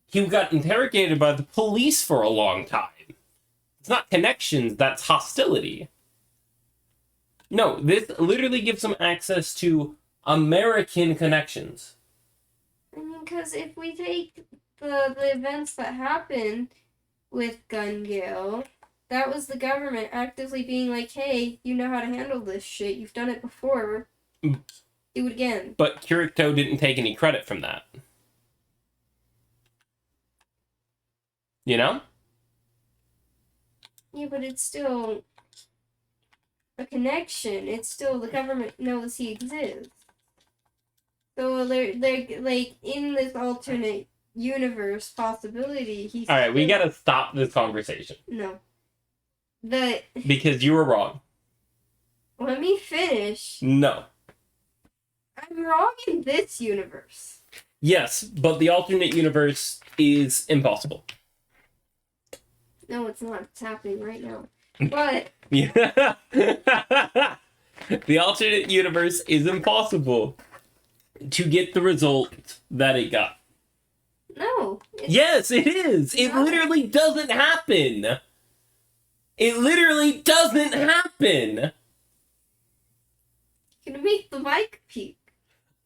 He got interrogated by the police for a long time. It's not connections, that's hostility. No, this literally gives him access to American connections. I mean, because if we take the events that happened with Gun Gale, that was the government actively being like, hey, you know how to handle this shit. You've done it before. Do it again. But Kirito didn't take any credit from that. You know? Yeah, but it's still a connection. It's still the government knows he exists. So they're like in this alternate universe possibility. He's Alright, we gotta stop this conversation. No. Because you were wrong. Let me finish. No. I'm wrong in this universe. Yes, but the alternate universe is impossible. No, it's not. It's happening right now. But Yeah. The alternate universe is impossible to get the result that it got. no. Yes, it is. It No. literally doesn't happen. It literally doesn't happen. You're gonna make the mic peak.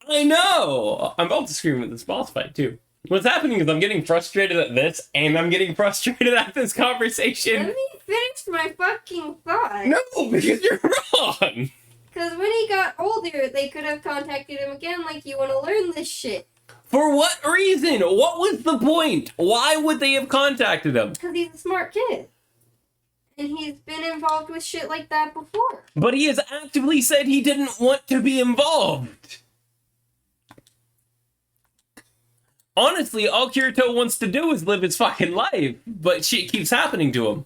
I know. I'm about to scream at this boss fight too. What's happening is I'm getting frustrated at this, and I'm getting frustrated at this Let conversation. me finish my fucking thought. No, because you're wrong. Because when he got older, they could have contacted him again, like, you want to learn this shit. For what reason? What was the point? Why would they have contacted him? Because he's a smart kid. And he's been involved with shit like that before. But he has actively said he didn't want to be involved. Honestly, all Kirito wants to do is live his fucking life, but shit keeps happening to him.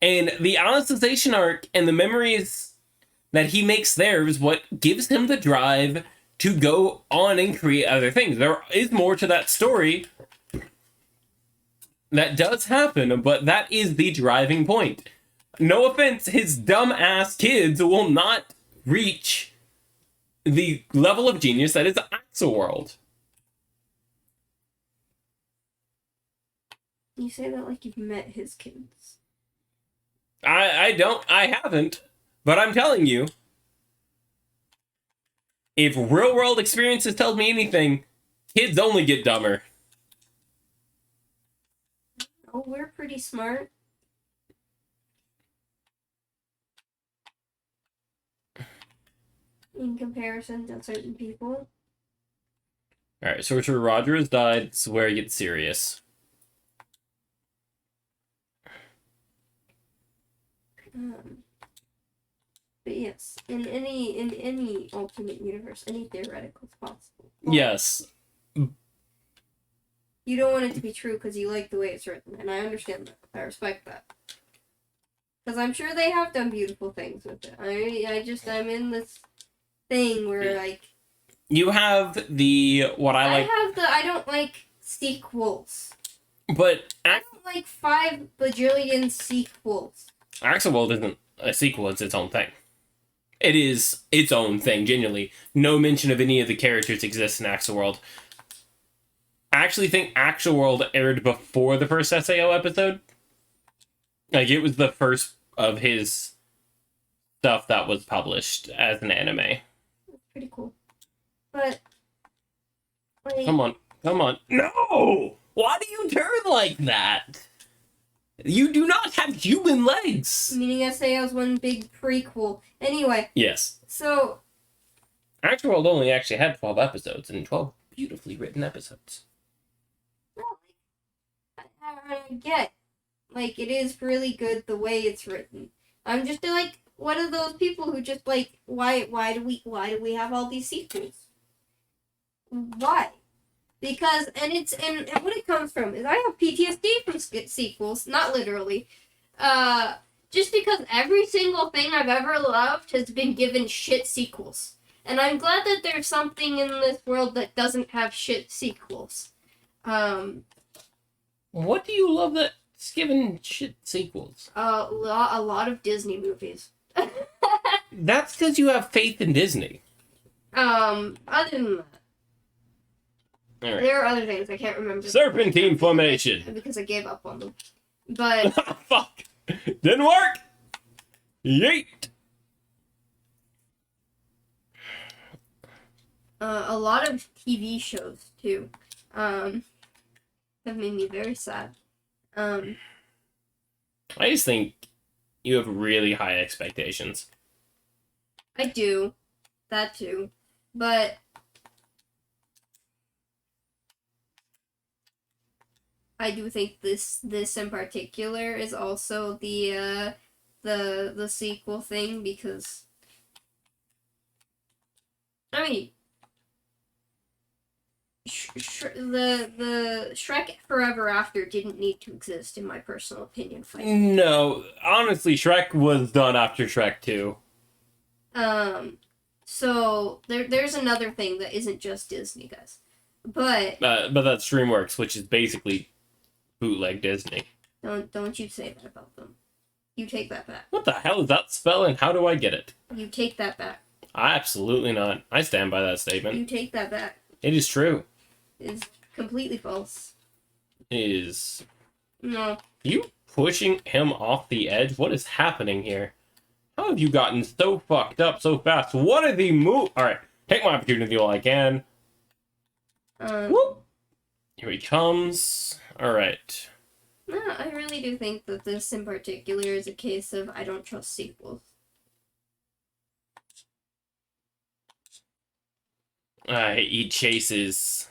And the Alicization arc and the memories that he makes there is what gives him the drive to go on and create other things. There is more to that story that does happen, but that is the driving point. No offense, his dumb-ass kids will not reach the level of genius that is Axelworld. You say that like you've met his kids. I haven't, but I'm telling you, if real world experiences tells me anything, kids only get dumber. Oh, we're pretty smart. In comparison to certain people. Alright, Sorcerer Roger has died, this is where it gets serious. But yes, in any alternate universe, any theoretical is possible. Yes. You don't want it to be true because you like the way it's written, and I understand that. I respect that. Because I'm sure they have done beautiful things with it. I'm in this thing where, like... You have the, I don't like sequels. But I don't like 5 bajillion sequels. Axelworld isn't a sequel, it's its own thing. It is its own thing, genuinely. No mention of any of the characters exists in Axelworld. I actually think Axelworld aired before the first SAO episode. Like, it was the first of his stuff that was published as an anime. That's pretty cool. But, like... Come on. No! Why do you turn like that? You do not have human legs! Meaning SAO's one big prequel. Anyway. Yes. So... Axelworld only actually had 12 episodes, and 12 beautifully written episodes. Well, I get, like, it is really good the way it's written. I'm just, like, one of those people who just, like, why do we have all these sequels? Why? Because, and what it comes from is I have PTSD from sequels, not literally. Just because every single thing I've ever loved has been given shit sequels. And I'm glad that there's something in this world that doesn't have shit sequels. What do you love that's given shit sequels? A lot of Disney movies. That's because you have faith in Disney. Other than that, All right. there are other things I can't remember. Serpentine formation. Because I gave up on them. But Fuck. Didn't work. Yeet. A lot of TV shows too. Have made me very sad. I just think you have really high expectations. I do. That too. But I do think this in particular is also the sequel thing, because I mean the Shrek Forever After didn't need to exist, in my personal opinion. No, honestly, Shrek was done after Shrek 2. So there's another thing that isn't just Disney, guys. But that's DreamWorks, which is basically bootleg Disney. Don't you say that about them. You take that back. What the hell is that spell, and how do I get it? You take that back. Absolutely not. I stand by that statement. You take that back. It is true. It's completely false. It is. No. You pushing him off the edge? What is happening here? How have you gotten so fucked up so fast? What are the move? Alright, take my opportunity while I can. Whoop! Here he comes. Alright. No, I really do think that this in particular is a case of I don't trust sequels. He chases.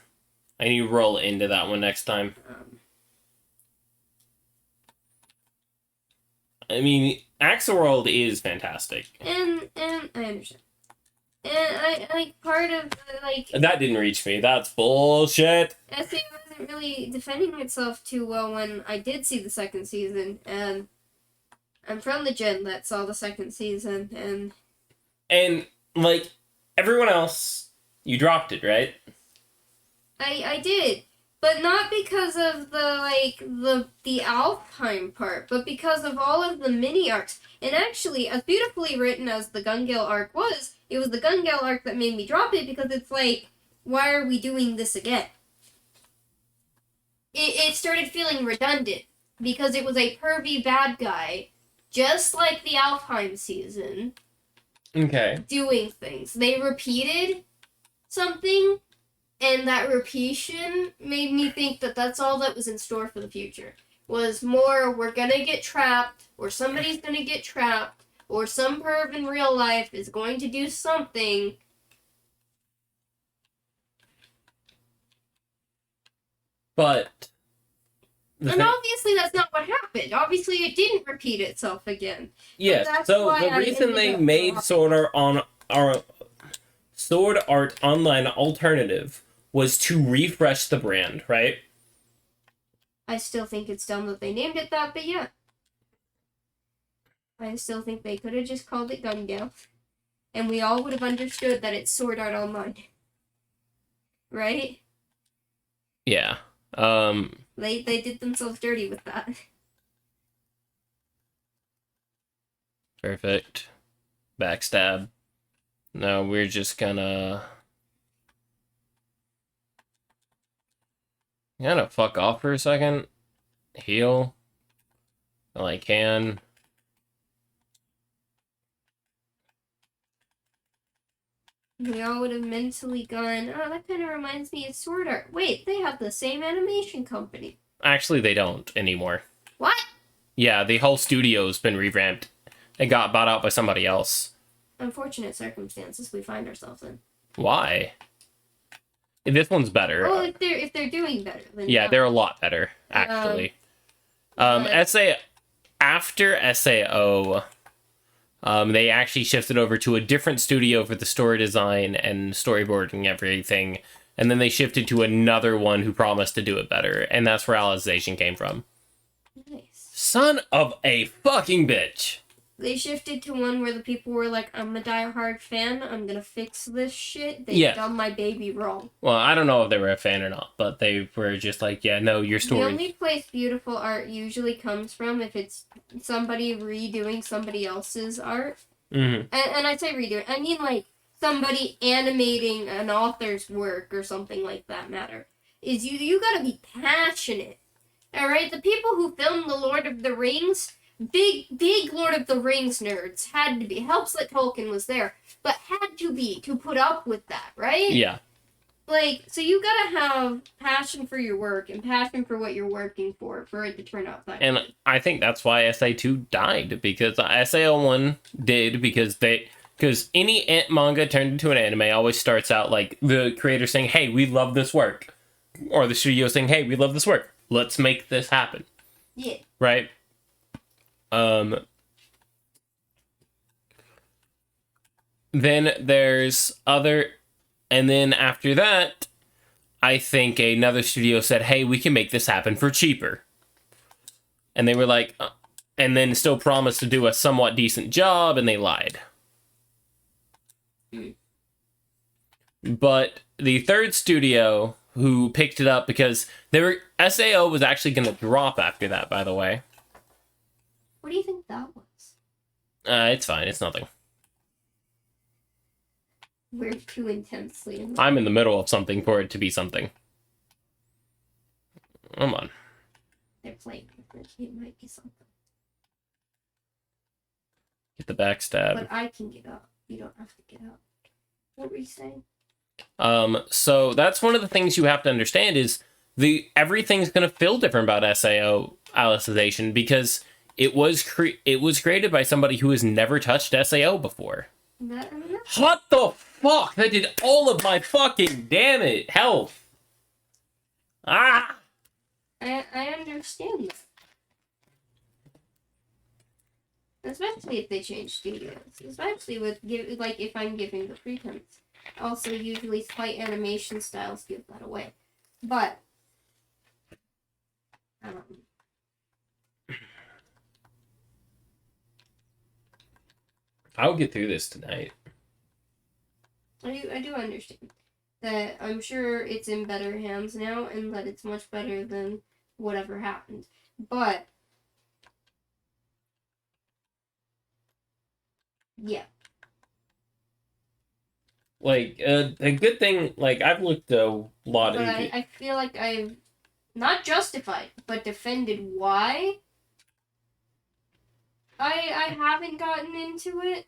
I need to roll into that one next time. I mean, Axelworld is fantastic. And I understand. And I like part of like That didn't reach me. That's bullshit. SAO wasn't really defending itself too well when I did see the second season, and I'm from the gen that saw the second season, and like everyone else, you dropped it, right? I did. But not because of the Alfheim part, but because of all of the mini arcs. And actually, as beautifully written as the Gun-Gale arc was, it was the Gun-Gale arc that made me drop it, because it's like, why are we doing this again? It started feeling redundant, because it was a pervy bad guy, just like the Alfheim season. Okay. Doing things. They repeated something, and that repetition made me think that that's all that was in store for the future. Was more, we're gonna get trapped, or somebody's gonna get trapped, or some perv in real life is going to do something. But... And obviously that's not what happened. Obviously it didn't repeat itself again. Yes, so the reason they made Sword Art Online Alternative was to refresh the brand, right? I still think it's dumb that they named it that, but yeah. I still think they could have just called it Gun-Gale, and we all would have understood that it's Sword Art Online. Right? Yeah. They did themselves dirty with that. Perfect. Backstab. No, we're just gonna fuck off for a second. Heal. Well, I can. We all would have mentally gone, oh, that kind of reminds me of Sword Art. Wait, they have the same animation company. Actually, they don't anymore. What? Yeah, the whole studio's been revamped. It got bought out by somebody else. Unfortunate circumstances we find ourselves in. Why? This one's better. Well, if they're doing better, then yeah, they're a lot better, actually. After SAO, they actually shifted over to a different studio for the story design and storyboarding everything, And then they shifted to another one who promised to do it better. And that's where Alicization came from. Nice. Son of a fucking bitch. They shifted to one where the people were like, I'm a diehard fan, I'm gonna fix this shit. They've done my baby wrong. Well, I don't know if they were a fan or not, but they were just like, yeah, no, your story. The only place beautiful art usually comes from if it's somebody redoing somebody else's art. Mm-hmm. And I say redoing, I mean like somebody animating an author's work or something like that matter. Is you gotta be passionate. Alright? The people who filmed The Lord of the Rings, big Lord of the Rings nerds, had to be. Helps that Tolkien was there, but had to be to put up with that, right? Yeah. Like, so you gotta have passion for your work and passion for what you're working for it to turn out that And good. I think that's why SA2 died, because SA01 did, because any manga turned into an anime always starts out like the creator saying, hey, we love this work. Or the studio saying, hey, we love this work. Let's make this happen. Yeah. Right? Then there's other... And then after that, I think another studio said, hey, we can make this happen for cheaper. And they were like... and then still promised to do a somewhat decent job, and they lied. But the third studio who picked it up, because SAO was actually going to drop after that, by the way. What do you think that was? It's fine. It's nothing. We're too intensely. I'm in the middle of something for it to be something. Come on. They're playing. It might be something. Get the backstab. But I can get up. You don't have to get up. What were you saying? So that's one of the things you have to understand is everything's going to feel different about SAO Alicization, because it was created by somebody who has never touched SAO before. What the fuck? That did all of my fucking damn it health. Ah. I understand that. Especially if they change studios. Especially with if I'm giving the pretense. Also, usually slight animation styles give that away. But I'll get through this tonight. I do understand that. I'm sure it's in better hands now, and that it's much better than whatever happened. But yeah. Like, a good thing, like, I've looked a lot But into... I feel like I've not justified, but defended why I haven't gotten into it.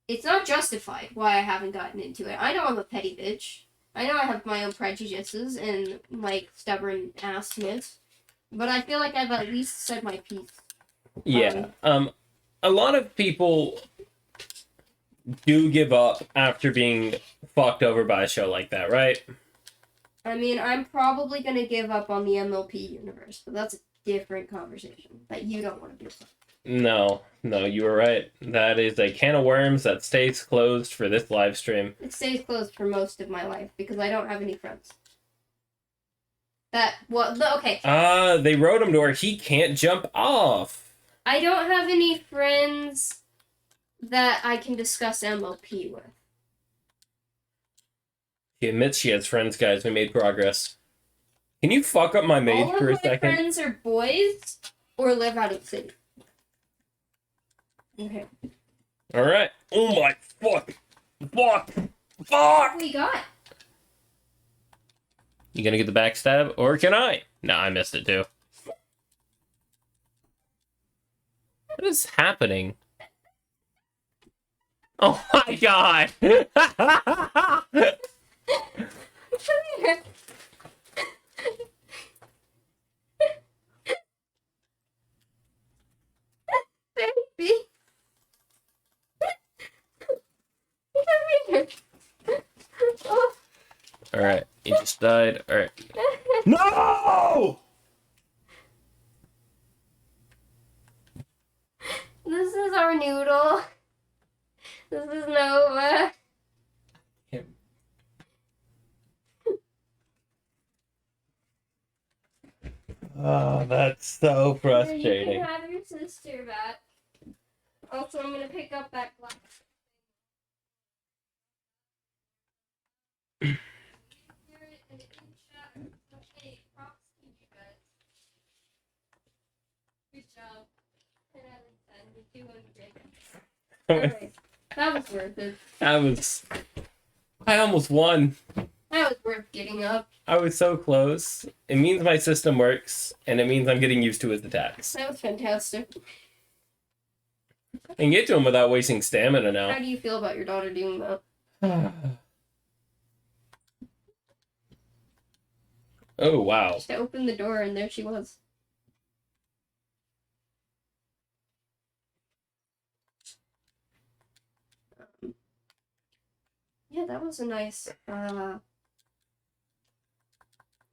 It's not justified why I haven't gotten into it. I know I'm a petty bitch. I know I have my own prejudices and, like, stubborn assness. But I feel like I've at least said my piece. Yeah. A lot of people do give up after being fucked over by a show like that, right? I mean, I'm probably gonna give up on the MLP universe, but that's a different conversation that you don't want to do. No, you were right. That is a can of worms that stays closed for this live stream. It stays closed for most of my life because I don't have any friends. Okay. They wrote him to where he can't jump off. I don't have any friends that I can discuss MLP with. She admits she has friends, guys. We made progress. Can you fuck up my mage for a second? All of my friends are boys or live out of the city. Okay. Alright. Oh my fuck. Fuck. What we got? You gonna get the backstab, or can I? No, I missed it too. What is happening? Oh my god! Come here. Baby. Come here. Oh. Alright, he just died. Alright. No! This is our noodle. This is Nova. Oh, that's so You frustrating. can have your sister back. Also, I'm gonna pick up that glass. Hey, props to you guys. Good job. 10 out of 10. You're doing great. Alright. That was worth it. I almost won. That was worth getting up. I was so close. It means my system works, and it means I'm getting used to his attacks. That was fantastic. I can get to him without wasting stamina How now. do you feel about your daughter doing that? Oh, wow. Just opened the door and there she was. Yeah, that was a nice,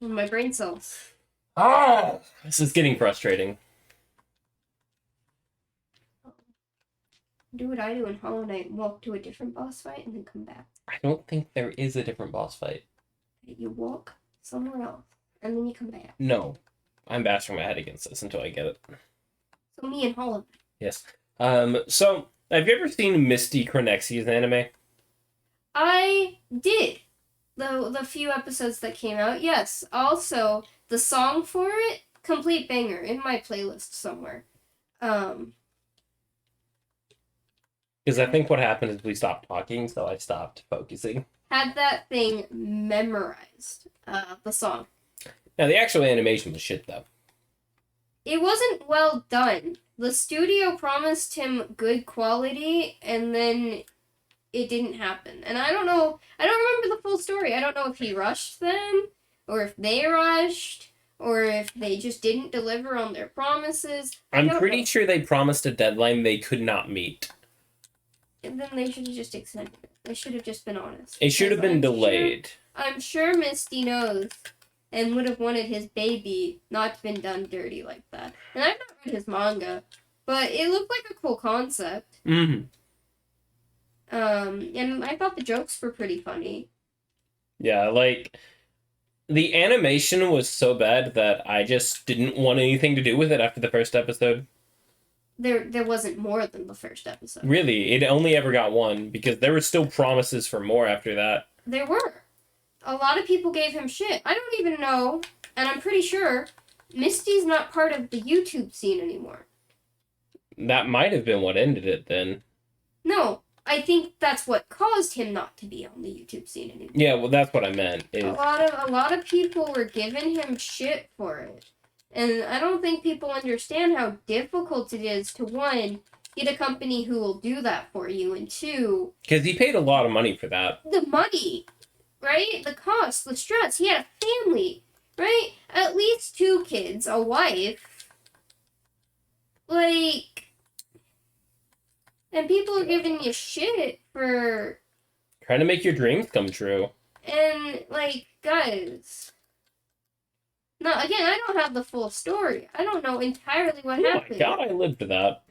my brain cells. Oh! This is getting frustrating. Do what I do in Hollow Knight and walk to a different boss fight and then come back. I don't think there is a different boss fight. You walk somewhere else and then you come back. No. I'm bashing my head against this until I get it. So me and Hollow Knight. Yes. So, have you ever seen Misty Chronexia's anime? I did. The few episodes that came out, yes. Also, the song for it, complete banger in my playlist somewhere. Because I think what happened is we stopped talking, so I stopped focusing. Had that thing memorized, the song. Now, the actual animation was shit, though. It wasn't well done. The studio promised him good quality, and then it didn't happen. And I don't know, I don't remember the full story. I don't know if he rushed them, or if they rushed, or if they just didn't deliver on their promises. I'm pretty sure they promised a deadline they could not meet. And then they should have just extended it. They should have just been honest. It should have been delayed. I'm sure Misty knows and would have wanted his baby not to been done dirty like that. And I've not read his manga, but it looked like a cool concept. Mm-hmm. And I thought the jokes were pretty funny. Yeah, like, the animation was so bad that I just didn't want anything to do with it after the first episode. There wasn't more than the first episode. Really, it only ever got one, because there were still promises for more after that. There were. A lot of people gave him shit. I don't even know, and I'm pretty sure Misty's not part of the YouTube scene anymore. That might have been what ended it, then. No, I think that's what caused him not to be on the YouTube scene anymore. Yeah, well, that's what I meant. A lot of people were giving him shit for it. And I don't think people understand how difficult it is to, one, get a company who will do that for you, and two... Because he paid a lot of money for that. The money, right? The cost, the stress. He had a family, right? At least 2 kids, a wife. Like... And people are giving you shit for... Trying to make your dreams come true. And, like, guys... No, again, I don't have the full story. I don't know entirely what happened. Oh my god, I lived that.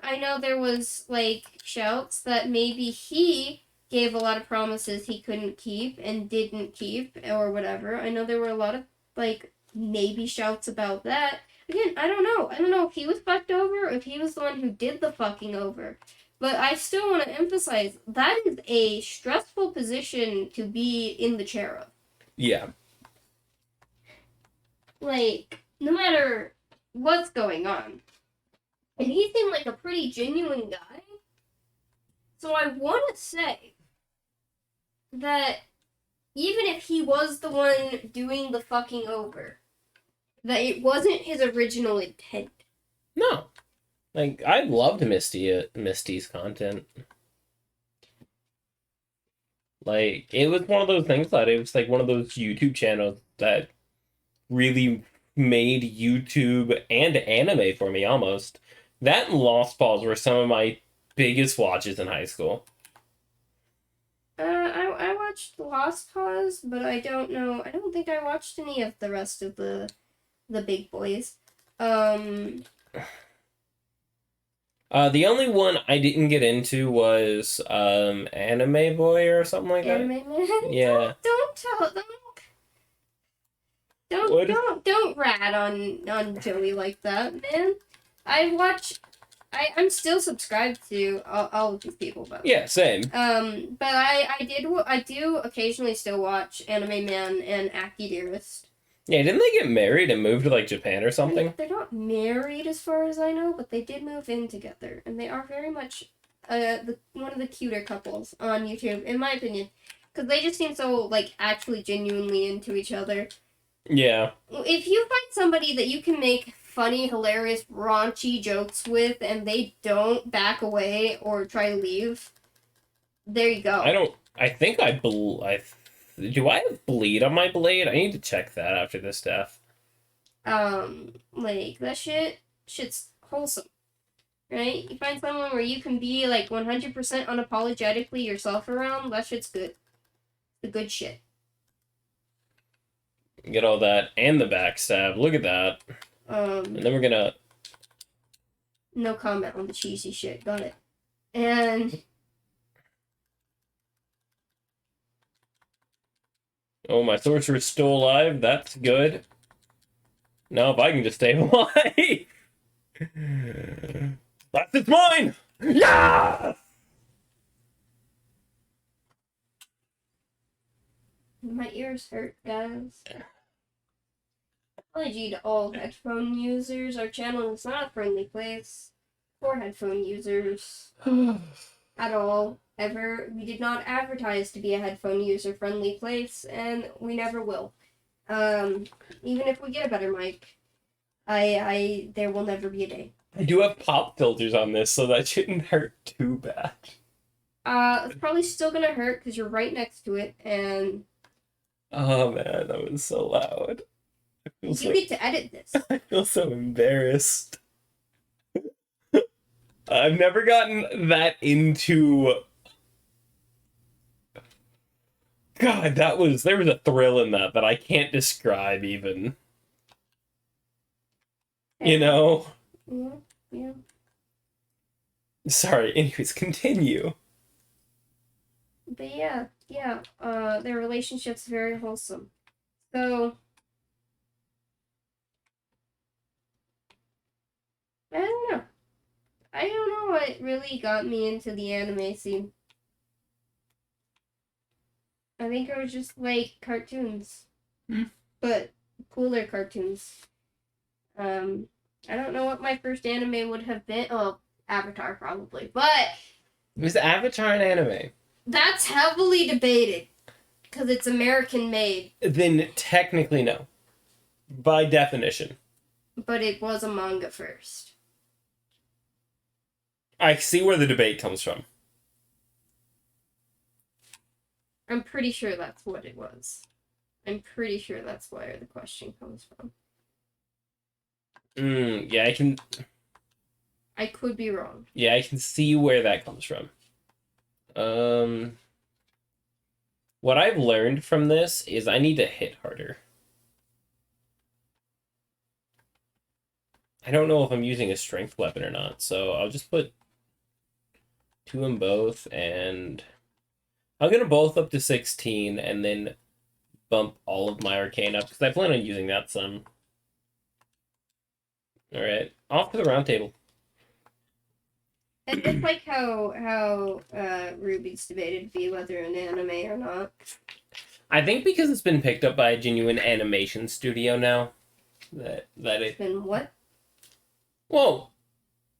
I know there was, like, shouts that maybe he gave a lot of promises he couldn't keep and didn't keep, or whatever. I know there were a lot of, like, maybe shouts about that. Again, I don't know. I don't know if he was fucked over or if he was the one who did the fucking over. But I still want to emphasize, that is a stressful position to be in the chair of. Yeah. Like, no matter what's going on. And he seemed like a pretty genuine guy. So I want to say that even if he was the one doing the fucking over, that it wasn't his original intent. No. Like, I loved Misty's content. Like, it was one of those things that it was like one of those YouTube channels that really made YouTube and anime for me, almost. That and Lost Balls were some of my biggest watches in high school. I watched Lost Cause, but I don't know. I don't think I watched any of the rest of the big boys. The only one I didn't get into was Anime Boy or something like that. Anime Man? Yeah. Don't tell them. Don't rat on Joey like that, man. I'm still subscribed to all of these people, but Yeah, same. but I do occasionally still watch Anime Man and Aki Dearest. Yeah, didn't they get married and move to like Japan or something? They're not married as far as I know, but they did move in together, and they are very much one of the cuter couples on YouTube, in my opinion, because they just seem so like actually genuinely into each other. Yeah. If you find somebody that you can make funny, hilarious, raunchy jokes with, and they don't back away or try to leave, there you go. I think do I have bleed on my blade? I need to check that after this death. Like that shit's wholesome, right? You find someone where you can be like 100% unapologetically yourself around. That shit's good. The good shit. Get all that and the backstab. Look at that. And then we're gonna. No comment on the cheesy shit. Got it. And Oh, my sorcerer's still alive. That's good. Now if I can just stay alive. It's mine! Yeah! my ears hurt, guys. Apology to all headphone users. Our channel is not a friendly place for headphone users at all. Ever. We did not advertise to be a headphone user friendly place, and we never will. Even if we get a better mic, there will never be a day. I do have pop filters on this, so that shouldn't hurt too bad. It's probably still gonna hurt because you're right next to it, and Oh man, that was so loud. you get to edit this. I feel so embarrassed. I've never gotten that into. God, there was a thrill in that I can't describe even. You know? Yeah. Sorry, anyways, continue. But yeah, their relationship's very wholesome. So I don't know. I don't know what really got me into the anime scene. I think I was just like cartoons, but cooler cartoons. I don't know what my first anime would have been. Oh, Avatar probably, but It was Avatar an anime. That's heavily debated because it's American made. Then technically no, by definition. But it was a manga first. I see where the debate comes from. I'm pretty sure that's what it was. I'm pretty sure that's where the question comes from. Yeah, I could be wrong. Yeah, I can see where that comes from. What I've learned from this is I need to hit harder. I don't know if I'm using a strength weapon or not, so I'll just put 2 in both, and I'm gonna both up to 16, and then bump all of my arcane up, because I plan on using that some. Alright, off to the round table. It's like how Ruby's debated to be whether an anime or not. I think because it's been picked up by a genuine animation studio now, that It's been what? Whoa!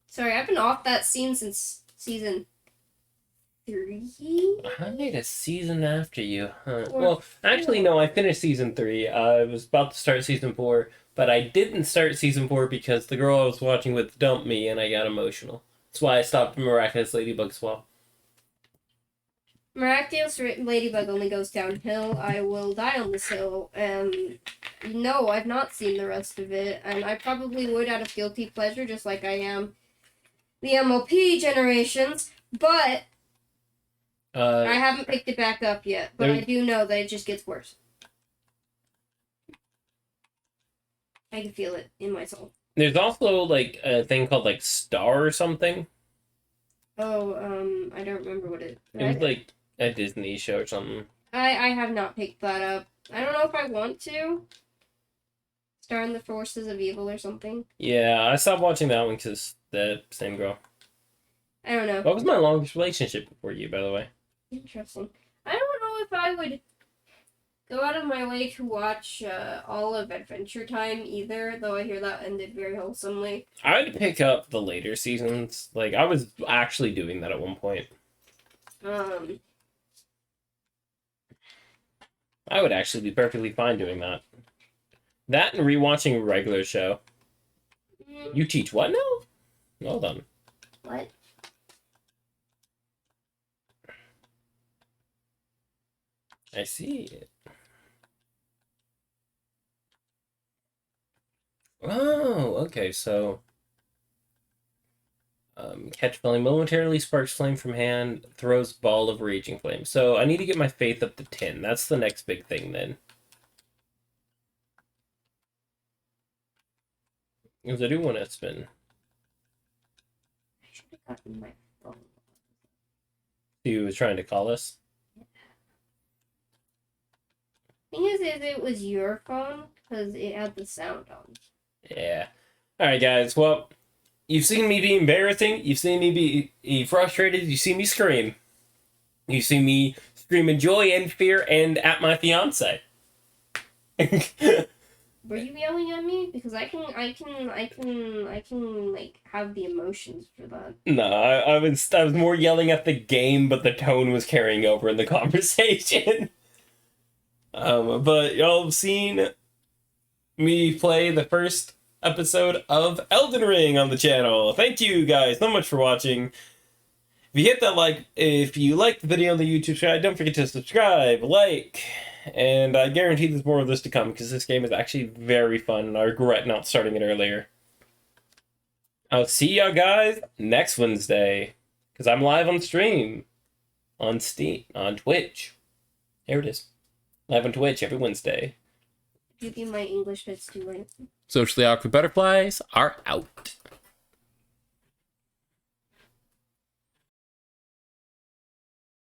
Sorry, I've been off that scene since season 3? I made a season after you, huh? Well, actually, no, I finished season 3. I was about to start season 4, but I didn't start season 4 because the girl I was watching with dumped me and I got emotional. That's why I stopped Miraculous Ladybug Swap. Miraculous Ladybug only goes downhill. I will die on this hill. And no, I've not seen the rest of it. And I probably would out of guilty pleasure, just like I am the MLP generations. But I haven't picked it back up yet. But I do know that it just gets worse. I can feel it in my soul. There's also, like, a thing called, like, Star or something. Oh, I don't remember what it... It was, like, a Disney show or something. I have not picked that up. I don't know if I want to. Star in the Forces of Evil or something. Yeah, I stopped watching that one because the same girl. I don't know. What was my longest relationship before you, by the way? Interesting. I don't know if I would go out of my way to watch all of Adventure Time either, though I hear that ended very wholesomely. I would pick up the later seasons. Like, I was actually doing that at one point. I would actually be perfectly fine doing that. That and rewatching a regular show. You teach what now? Well done. What? I see it. Oh, okay, so... catch flame, momentarily sparks flame from hand, throws ball of raging flame. So I need to get my faith up to 10. That's the next big thing then. Because I do want to spin. I should have gotten my phone. He was trying to call us. Thing is it was your phone, because it had the sound on. Yeah. Alright, guys, well... You've seen me be embarrassing. You've seen me be frustrated. You've seen me scream. You've seen me scream in joy and fear and at my fiance. Were you yelling at me? Because I can like have the emotions for that. No, I was more yelling at the game, but the tone was carrying over in the conversation. But y'all have seen me play the first episode of Elden Ring on the channel. Thank you guys so much for watching. If you hit that like, if you like the video on the YouTube channel, don't forget to subscribe, like, and I guarantee there's more of this to come because this game is actually very fun and I regret not starting it earlier. I'll see y'all guys next Wednesday because I'm live on stream on Steam, on Twitch. Here it is. Live on Twitch every Wednesday. Give you my English bits too late. Socially awkward butterflies are out.